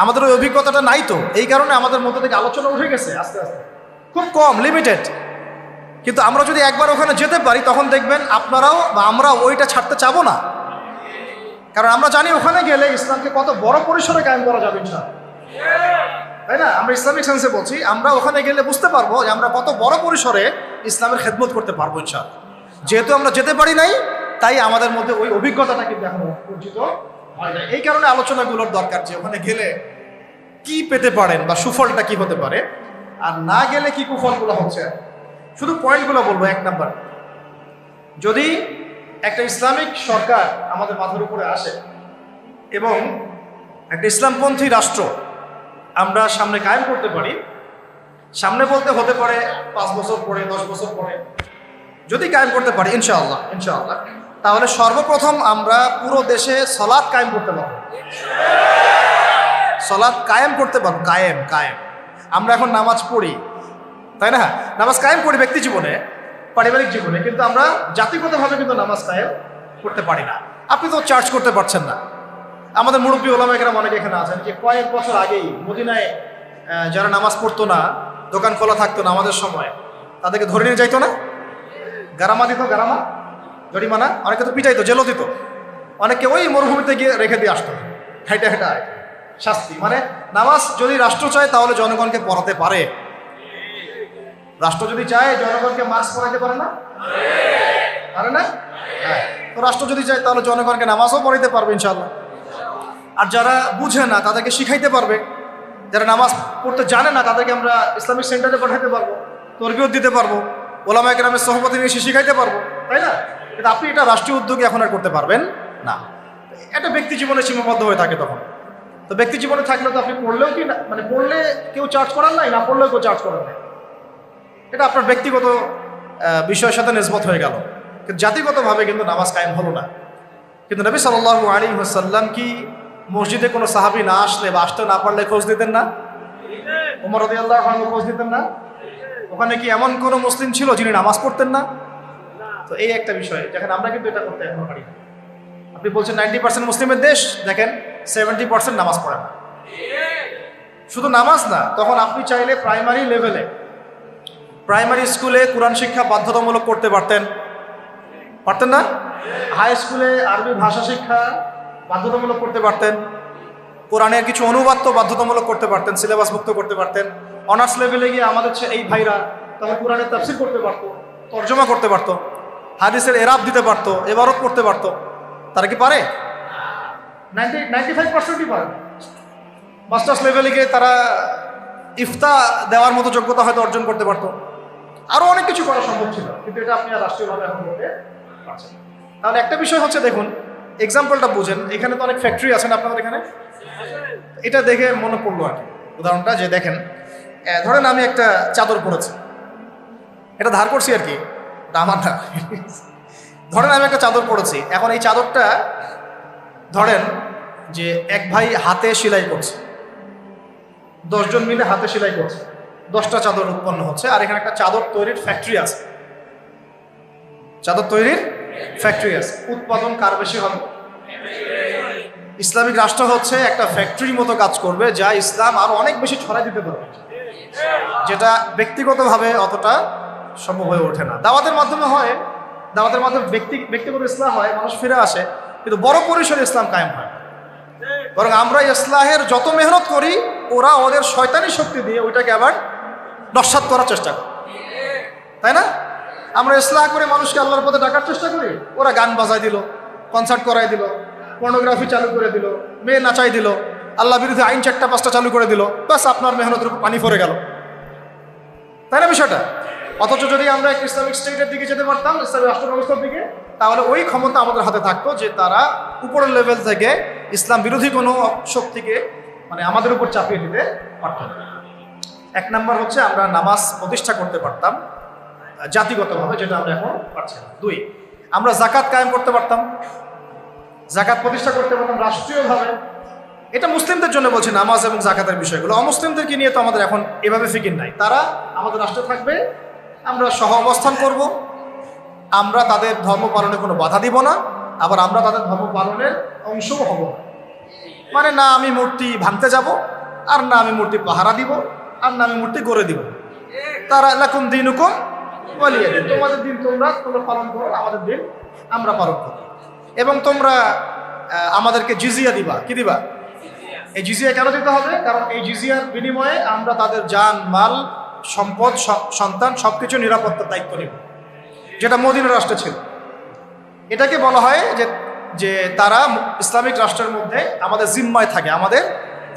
আমাদের ওই অভিজ্ঞতাটা নাই, তো এই কারণে আমাদের মধ্যে থেকে আলোচনা উঠে গেছে আস্তে আস্তে, খুব কম, লিমিটেড। কিন্তু আমরা যদি একবার ওখানে যেতে পারি, তখন দেখবেন আপনারাও বা আমরা ওইটা ছাড়তে চাবো না। কারণ আমরা জানি ওখানে গেলে ইসলামকে কত বড় পরিসরে কায়েম করা যাবে ইনশাআল্লাহ, তাই না? আমরা ইসলামিক সেন্সে বলছি, আমরা ওখানে গেলে বুঝতে পারবো যে আমরা কত বড় পরিসরে ইসলামের খেদমত করতে পারবো ইনশাআল্লাহ। যেহেতু আমরা যেতে পারি নাই, তাই আমাদের মধ্যে ওই অভিজ্ঞতাটা কিন্তু এখনো অর্জিত হয় না। এই কারণে আলোচনাগুলোর দরকার যে ওখানে গেলে কি পেতে পারেন বা সুফলটা কি হতে পারে, আর না গেলে কি কুফলগুলো হচ্ছে। শুধু পয়েন্টগুলো বলবো। 1 নাম্বার, যদি একটা ইসলামিক সরকার আমাদের মাথার উপরে আসে এবং একটা ইসলামপন্থী রাষ্ট্র আমরা সামনে কায়েম করতে পারি, সামনে বলতে হতে পারে 5 বছর পরে, 10 বছর পরে যদি কায়েম করতে পারি ইনশাআল্লাহ, তাহলে সর্বপ্রথম আমরা পুরো দেশে সালাত কায়েম করতে পারবো। সালাত কায়েম করতে পারবো। কায়েম। আমরা এখন নামাজ পড়ি, তাই না? নামাজ কায়েম করি ব্যক্তি জীবনে, পারিবারিক জীবনে, কিন্তু আমরা জাতিগতভাবে কিন্তু নামাজ কায়েম করতে পারি না। আপনি তো চার্জ করতে পারছেন না। আমাদের মুরব্বী ওলামা কেরাম অনেকে এখানে আছেন যে কয়েক বছর আগেই মদিনায় যারা নামাজ পড়তো না, দোকান খোলা থাকতো না আমাদের সময়, তাদেরকে ধরে নিয়ে যাইতো না, গারামা দিত, জরিমানা, অনেকে তো পিটাইতো, জেলও দিত, অনেকে ওই মরুভূমিতে গিয়ে রেখে দিয়ে আসতো হেঁটে শাস্তি। মানে নামাজ যদি রাষ্ট্র চায় তাহলে জনগণকে পড়াতে পারে। রাষ্ট্র যদি চায় জনগণকে মাস্ক পড়াইতে পারে না? হ্যাঁ। তো রাষ্ট্র যদি চায় তাহলে জনগণকে নামাজও পড়াইতে পারবে ইনশাআল্লাহ। আর যারা বুঝে না তাদেরকে শিখাইতে পারবে। যারা নামাজ পড়তে জানে না তাদেরকে আমরা ইসলামিক সেন্টারে পাঠাইতে পারবো, তরবিয়ত দিতে পারবো, ওলামা কেরামের সহবতে নিয়ে শিখাইতে পারবো, তাই না? কিন্তু আপনি এটা রাষ্ট্রীয় উদ্যোগে এখন আর করতে পারবেন না। এটা ব্যক্তি জীবনে সীমাবদ্ধ হয়ে থাকে তখন। তো ব্যক্তি জীবনে থাকলে তো আপনি পড়লেও কি না, মানে পড়লে কেউ চার্জ করার নাই, না পড়লেও কেউ চার্জ করার নাই। এটা আপনার ব্যক্তিগত বিষয়ের সাথে নিসবত হয়ে গেল, কিন্তু জাতিগতভাবে কিন্তু নামাজ কায়েম হলো না। কিন্তু নবী সাল্লাল্লাহু আলাইহি ওয়াসাল্লাম কি মসজিদে কোনো সাহাবী না আসলে বা আসতে না পারলে খোঁজ দিতেন না? ওমর রাদিয়াল্লাহু আনহু খোঁজ দিতেন না? ওখানে কি এমন কোনো মুসলিম ছিল যিনি নামাজ পড়তেন না? তো এই একটা বিষয়, দেখেন আমরা কিন্তু এটা করতে এখনো পারি না। আপনি বলছেন 90% মুসলিমের দেশ, দেখেন 70% নামাজ পড়ে না। শুধু নামাজ না, তখন আপনি চাইলে প্রাইমারি লেভেলে, প্রাইমারি স্কুলে কোরআন শিক্ষা বাধ্যতামূলক করতে পারতেন না? হাই স্কুলে আরবি ভাষা শিক্ষা বাধ্যতামূলক করতে পারতেন, কোরআনের কিছু অনুবাদ তো বাধ্যতামূলক করতে পারতেন, সিলেবাস মুক্ত করতে পারতেন। অনার্স লেভেলে গিয়ে আমাদের এই ভাইরা তখন কোরআনের তাফসীর করতে পারতো, তর্জমা করতে পারতো, হাদিসের এরাব দিতে পারতো, ইবারত করতে পারতো। তারা কি পারে? 95%ই পারে। মাস্টার্স লেভেলে গিয়ে তারা ইফতা দেওয়ার মতো যোগ্যতা হয়তো অর্জন করতে পারতো। আরও অনেক কিছু করা সম্ভব ছিল, কিন্তু এটা আপনি আর রাষ্ট্রীয়ভাবে এখন করতে পারছেন। তাহলে একটা বিষয় হচ্ছে, দেখুন এক্সাম্পলটা বুঝেন, এখানে তো অনেক ফ্যাক্টরি আছে না আপনাদের এখানে? এটা দেখে মনে পড়লো আর কি উদাহরণটা, যে দেখেন ধরেন আমি একটা চাদর পরেছি, এটা ধার করছি আর কি, আমার না। ধরেন আমি একটা চাদর পরেছি, এখন এই চাদরটা ধরেন যে এক ভাই হাতে সেলাই করছে, 10 জন মিলে হাতে সেলাই করছে, 10টা চাদর উৎপন্ন হচ্ছে। আর এখানে একটা চাদর তৈরির ফ্যাক্টরি আছে, উৎপাদন কার বেশি হবে? ইসলামিক রাষ্ট্র হচ্ছে একটা ফ্যাক্টরির মতো কাজ করবে, যা ইসলাম আরো অনেক বেশি ছড়াই দিতে পারবে, যেটা ব্যক্তিগতভাবে অতটা সম্ভব হয়ে ওঠে না। দাওয়াতের মাধ্যমে হয়, দাওয়াতের মাধ্যমে ব্যক্তিগত ইসলাম হয়, মানুষ ফিরে আসে, কিন্তু বড় পরিসরে ইসলাম কায়েম হয়। বরং আমরা ইসলাহের যত মেহনত করি, ওরা ওদের শয়তানি শক্তি দিয়ে ওইটাকে আবার নস্যাৎ করার চেষ্টা করে, তাই না? আমরা ইসলাহ করে মানুষকে আল্লাহর পথে ডাকার চেষ্টা করি, ওরা গান বাজাই দিল, কনসার্ট করাই দিল, পর্নোগ্রাফি চালু করে দিল, মেয়ে নাচাই দিল, আল্লাহ বিরুদ্ধে আইন 4টা-5টা চালু করে দিল, বাস আপনার মেহনতের উপর পানি পড়ে গেল, তাই না বিষয়টা? অথচ যদি আমরা একটা ইসলামিক স্টেটের দিকে যেতে পারতাম, ইসলামিক রাষ্ট্র ব্যবস্থার দিকে, তাহলে ওই ক্ষমতা আমাদের হাতে থাকতো যে তারা উপরের লেভেল থেকে ইসলাম বিরোধী কোনো শক্তিকে মানে আমাদের উপর চাপিয়ে দিতে পারত না। 1 নাম্বার হচ্ছে আমরা নামাজ প্রতিষ্ঠা করতে পারতাম জাতিগতভাবে, যেটা আমরা এখন পারছি না। 2, আমরা যাকাত কায়েম করতে পারতাম, যাকাত প্রতিষ্ঠা করতে পারতাম রাষ্ট্রীয়ভাবে। এটা মুসলিমদের জন্য বলছি নামাজ এবং যাকাতের বিষয়গুলো। অমুসলিমদেরকে নিয়ে তো আমাদের এখন এভাবে ফিকির নাই। তারা আমাদের রাষ্ট্রে থাকবে, আমরা সহ অবস্থান করব, আমরা তাদের ধর্ম পালনে কোনো বাধা দিব না, আবার আমরা তাদের ধর্ম পালনের অংশও হব না। মানে না আমি মূর্তি ভাঙতে যাব, আর না আমি মূর্তি পাহারা দিব, আর না আমি মূর্তি গড়ে দিব। তারা লাকুম দীনুকুম ওয়ালিয়া দিন, তোমাদের দিন তোমরা পালন করো, আমাদের দিন আমরা পালন করি। এবং তোমরা আমাদেরকে জিজিয়া দিবা। কি দিবা? এই জিজিয়া কেন দিতে হবে? কারণ এই জিজিয়ার বিনিময়ে আমরা তাদের জান, মাল, সম্পদ, সন্তান সবকিছু নিরাপত্তার দায়িত্ব নেব, যেটা মদিনা রাষ্ট্রে ছিল। এটাকে বলা হয় যে তারা ইসলামিক রাষ্ট্রের মধ্যে আমাদের জিম্মায় থাকে, আমাদের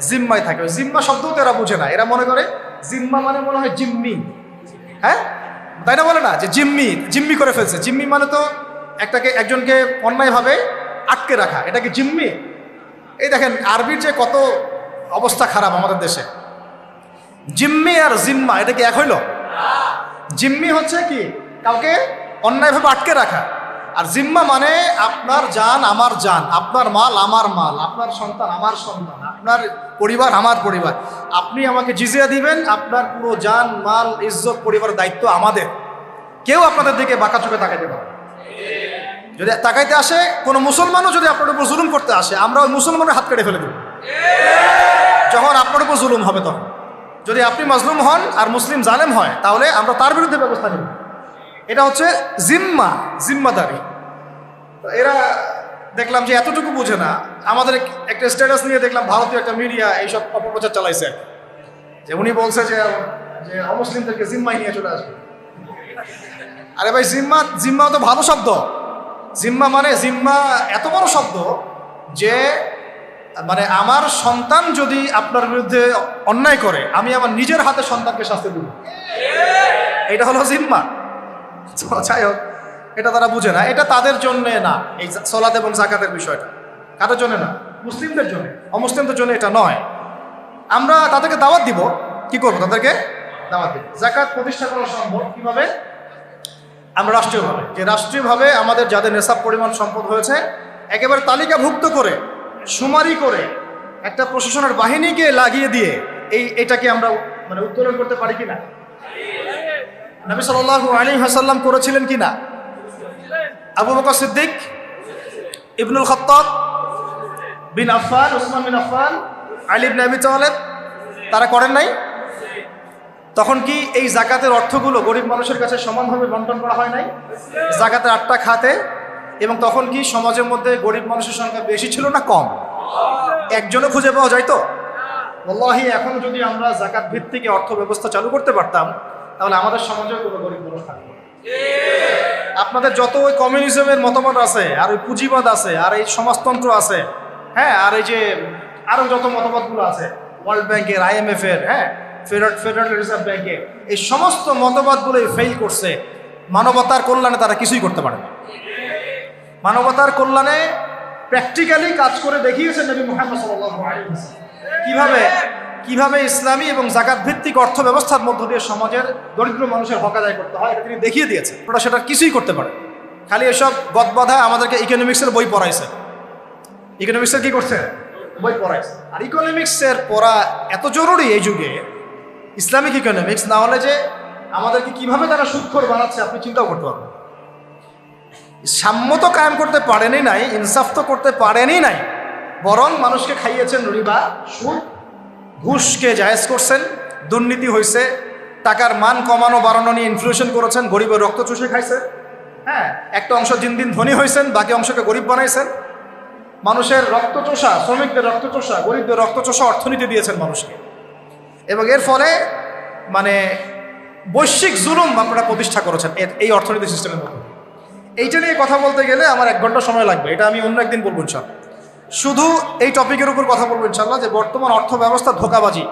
জিম্মায় থাকে। জিম্মা শব্দও তো এরা বুঝে না, এরা মনে করে জিম্মা মানে মনে হয় জিম্মি। হ্যাঁ, তাই না? বলে না যে জিম্মি, জিম্মি করে ফেলছে। জিম্মি মানে তো একজনকে অন্যায়ভাবে আটকে রাখা, এটা কি জিম্মি? এই দেখেন আরবির যে কত অবস্থা খারাপ আমাদের দেশে। জিম্মি আর জিম্মা এটা কি এক হইল? জিম্মি হচ্ছে কি কাউকে অন্যায়ভাবে আটকে রাখা, আর জিম্মা মানে আপনার জান আমার জান, আপনার মাল আমার মাল, আপনার সন্তান আমার সন্তান, আপনার পরিবার আমার পরিবার। আপনি আমাকে জিজিয়া দিবেন, আপনার পুরো জান, মাল, ইজ্জত, পরিবারের দায়িত্ব আমাদের। কেউ আপনাদের দিকে বাঁকা চোখে তাকাইতে পারে। যদি তাকাইতে আসে কোনো মুসলমানও যদি আপনার উপর জুলুম করতে আসে, আমরা ওই মুসলমানের হাত কেটে ফেলে দেব যখন আপনার উপর জুলুম হবে। তখন যদি আপনি মাজলুম হন আর মুসলিম জালেম হয়, তাহলে আমরা তার বিরুদ্ধে ব্যবস্থা নেব। এটা হচ্ছে জিম্মাদারি। এরা দেখলাম যে এতটুকু বুঝে না। আমাদের একটা স্ট্যাটাস নিয়ে দেখলাম ভারতীয় একটা মিডিয়া এইসব অপপ্রচার চালাইছে, যে উনি বলছে যে অমুসলিমদেরকে জিম্মায় নিয়ে চলে আসবে। আরে ভাই, জিম্মা তো ভালো শব্দ। জিম্মা মানে জিম্মা এত বড় শব্দ যে মানে আমার সন্তান যদি আপনার বিরুদ্ধে অন্যায় করে, আমি আমার নিজের হাতে সন্তানকে শাস্তি দেব, এটা হলো জিম্মা। যাই হোক, এটা তারা বুঝে না। এটা তাদের জন্যে না, এই সালাত এবং যাকাতের বিষয়টা কাদের জন্য না? মুসলিমদের জন্য। অমুসলিমদের জন্য এটা নয়। আমরা তাদেরকে দাওয়াত দিব। কি করবো? তাদেরকে দাওয়াত দিব। যাকাত প্রতিষ্ঠা করা সম্ভব কিভাবে? আমরা রাষ্ট্রীয়ভাবে আমাদের যাদের নেশাব পরিমাণ সম্পদ হয়েছে একেবারে তালিকাভুক্ত করে, শুমারি করে, একটা প্রশাসনের বাহিনীকে লাগিয়ে দিয়ে এটাকে আমরা মানে উত্তোলন করতে পারি কিনা? নবী সাল্লাল্লাহু আলাইহি ওয়াসাল্লাম করেছিলেন কিনা? আবু বকর সিদ্দিক, ইবনুল খাত্তাব বিন আফফান, উসমান বিন আফফান, আলী ইবনে আবি তালেব, তারা করেন নাই? তখন কি এই যাকাতের অর্থগুলো গরিব মানুষের কাছে সমানভাবে বন্টন করা হয় নাই? যাকাতের 8টা খাতে। এবং তখন কি সমাজের মধ্যে গরিব মানুষের সংখ্যা বেশি ছিল না কম? একজনও খুঁজে পাওয়া যায় তো? ওয়াল্লাহি, এখন যদি আমরা যাকাত ভিত্তিক অর্থ ব্যবস্থা চালু করতে পারতাম, তাহলে আমাদের সমাজেও কোনো গরিব মানুষ থাকবে। আপনাদের যত ওই কমিউনিজমের মতামত আছে, আর ওই পুঁজিবাদ আছে, আর এই সমাজতন্ত্র আছে, হ্যাঁ, আর এই যে আরো যত মতবাদগুলো আছে, ওয়ার্ল্ড ব্যাংকের, IMF এর, হ্যাঁ, ফেডারেল রিজার্ভ ব্যাংকের, এই সমস্ত মতবাদগুলোই ফেল করছে। মানবতার কল্যাণে তারা কিছুই করতে পারে না। মানবতার কল্যাণে প্র্যাকটিক্যালি কাজ করে দেখিয়েছেন নবী মুহাম্মদ সাল্লাল্লাহু আলাইহি ওয়াসাল্লাম কিভাবে ইসলামী এবং যাকাত ভিত্তিক অর্থ ব্যবস্থার মধ্য দিয়ে সমাজের দরিদ্র মানুষের হক আদায় করতে হয়, এটা তিনি দেখিয়ে দিয়েছেন। ওরা সেটা কিছুই করতে পারে। খালি এসব গদবাধা আমাদেরকে ইকোনমিক্সের বই পড়াইছে। ইকোনমিক্সের কি করছে? বই পড়াইছে। আর ইকোনমিক্সের পড়া এত জরুরি এই যুগে, ইসলামিক ইকোনমিক্স, না হলে যে আমাদেরকে কিভাবে তারা সুদখোর বানাচ্ছে আপনি চিন্তাও করতে পারবেন। সাম্য তো কায়েম করতে পারেনই নাই, ইনসাফ তো করতে পারেনই নাই, বরং মানুষকে খাইয়েছেন রিবা, সুদ, ঘুষকে জায়েজ করছেন, দুর্নীতি হয়েছে, টাকার মান কমানো বাড়ানো নিয়ে ইনফ্লেশন করেছেন, গরিবের রক্ত চুষে খাইছে। হ্যাঁ, একটা অংশ দিন দিন ধনী হয়েছেন, বাকি অংশকে গরিব বানাইছেন। মানুষের রক্ত চোষা, শ্রমিকদের রক্ত চোষা, গরিবদের রক্ত চোষা অর্থনীতি দিয়েছেন মানুষকে। এবং এর ফলে মানে বৈশ্বিক জুলুম আপনারা প্রতিষ্ঠা করেছেন এই অর্থনীতি সিস্টেমের মধ্যে। এইটা নিয়ে কথা বলতে গেলে আমার 1 ঘন্টা সময় লাগবে, এটা আমি অন্য একদিন বলবো ইনশাআল্লাহ। শুধু এই টপিকের উপর কথা বলবো ইনশাআল্লাহ, যে বর্তমান অর্থ ব্যবস্থা ধোঁকাবাজি।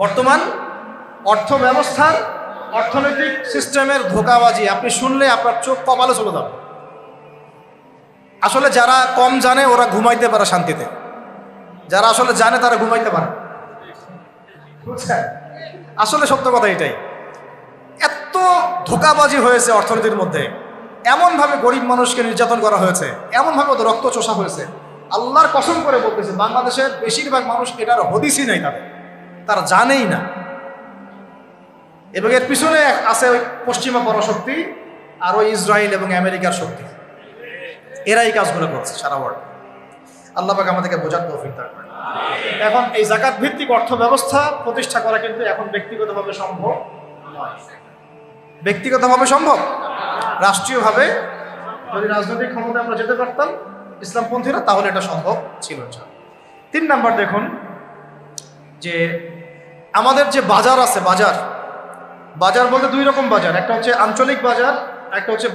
বর্তমান অর্থ ব্যবস্থার, অর্থনৈতিক সিস্টেমের ধোঁকাবাজি আপনি শুনলে আপনার চোখ কপালে চলে যাবে। আসলে যারা কম জানে ওরা ঘুমাইতে পারে শান্তিতে, যারা আসলে জানে তারা ঘুমাইতে পারে। বুঝছেন? আসলে সত্য কথা এটাই। এত ধোঁকাবাজি হয়েছে অর্থনীতির মধ্যে, এমনভাবে গরিব মানুষকে নির্যাতন করা হয়েছে, এমনভাবে ওদের রক্ত চোষা হয়েছে। আল্লাহর কসম করে বলতেছে, বাংলাদেশের বেশিরভাগ মানুষ এটার হদিসই নাই, তারা জানেই না। এবং এর পিছনে আছে ওই পশ্চিমা পরাশক্তি আর ওই ইসরায়েল এবং আমেরিকার শক্তি, এরাই কাজগুলো করছে সারা ওয়ার্ল্ড। আল্লাহ পাক আমাদেরকে বোঝার তৌফিক দান করেন। এখন এই যাকাত ভিত্তিক অর্থ ব্যবস্থা প্রতিষ্ঠা করা কিন্তু এখন ব্যক্তিগতভাবে সম্ভব নয়। ব্যক্তিগতভাবে সম্ভব, রাষ্ট্রীয়ভাবে যদি রাজনৈতিক ক্ষমতা আমরা যেতে পারতাম ইসলামপন্থীরা, তাহলে এটা সম্ভব ছিল না। 3 নাম্বার দেখুন যে আমাদের যে বাজার আছে, বাজার বলতে 2 রকম বাজার, একটা হচ্ছে আঞ্চলিক বাজার, একটা হচ্ছে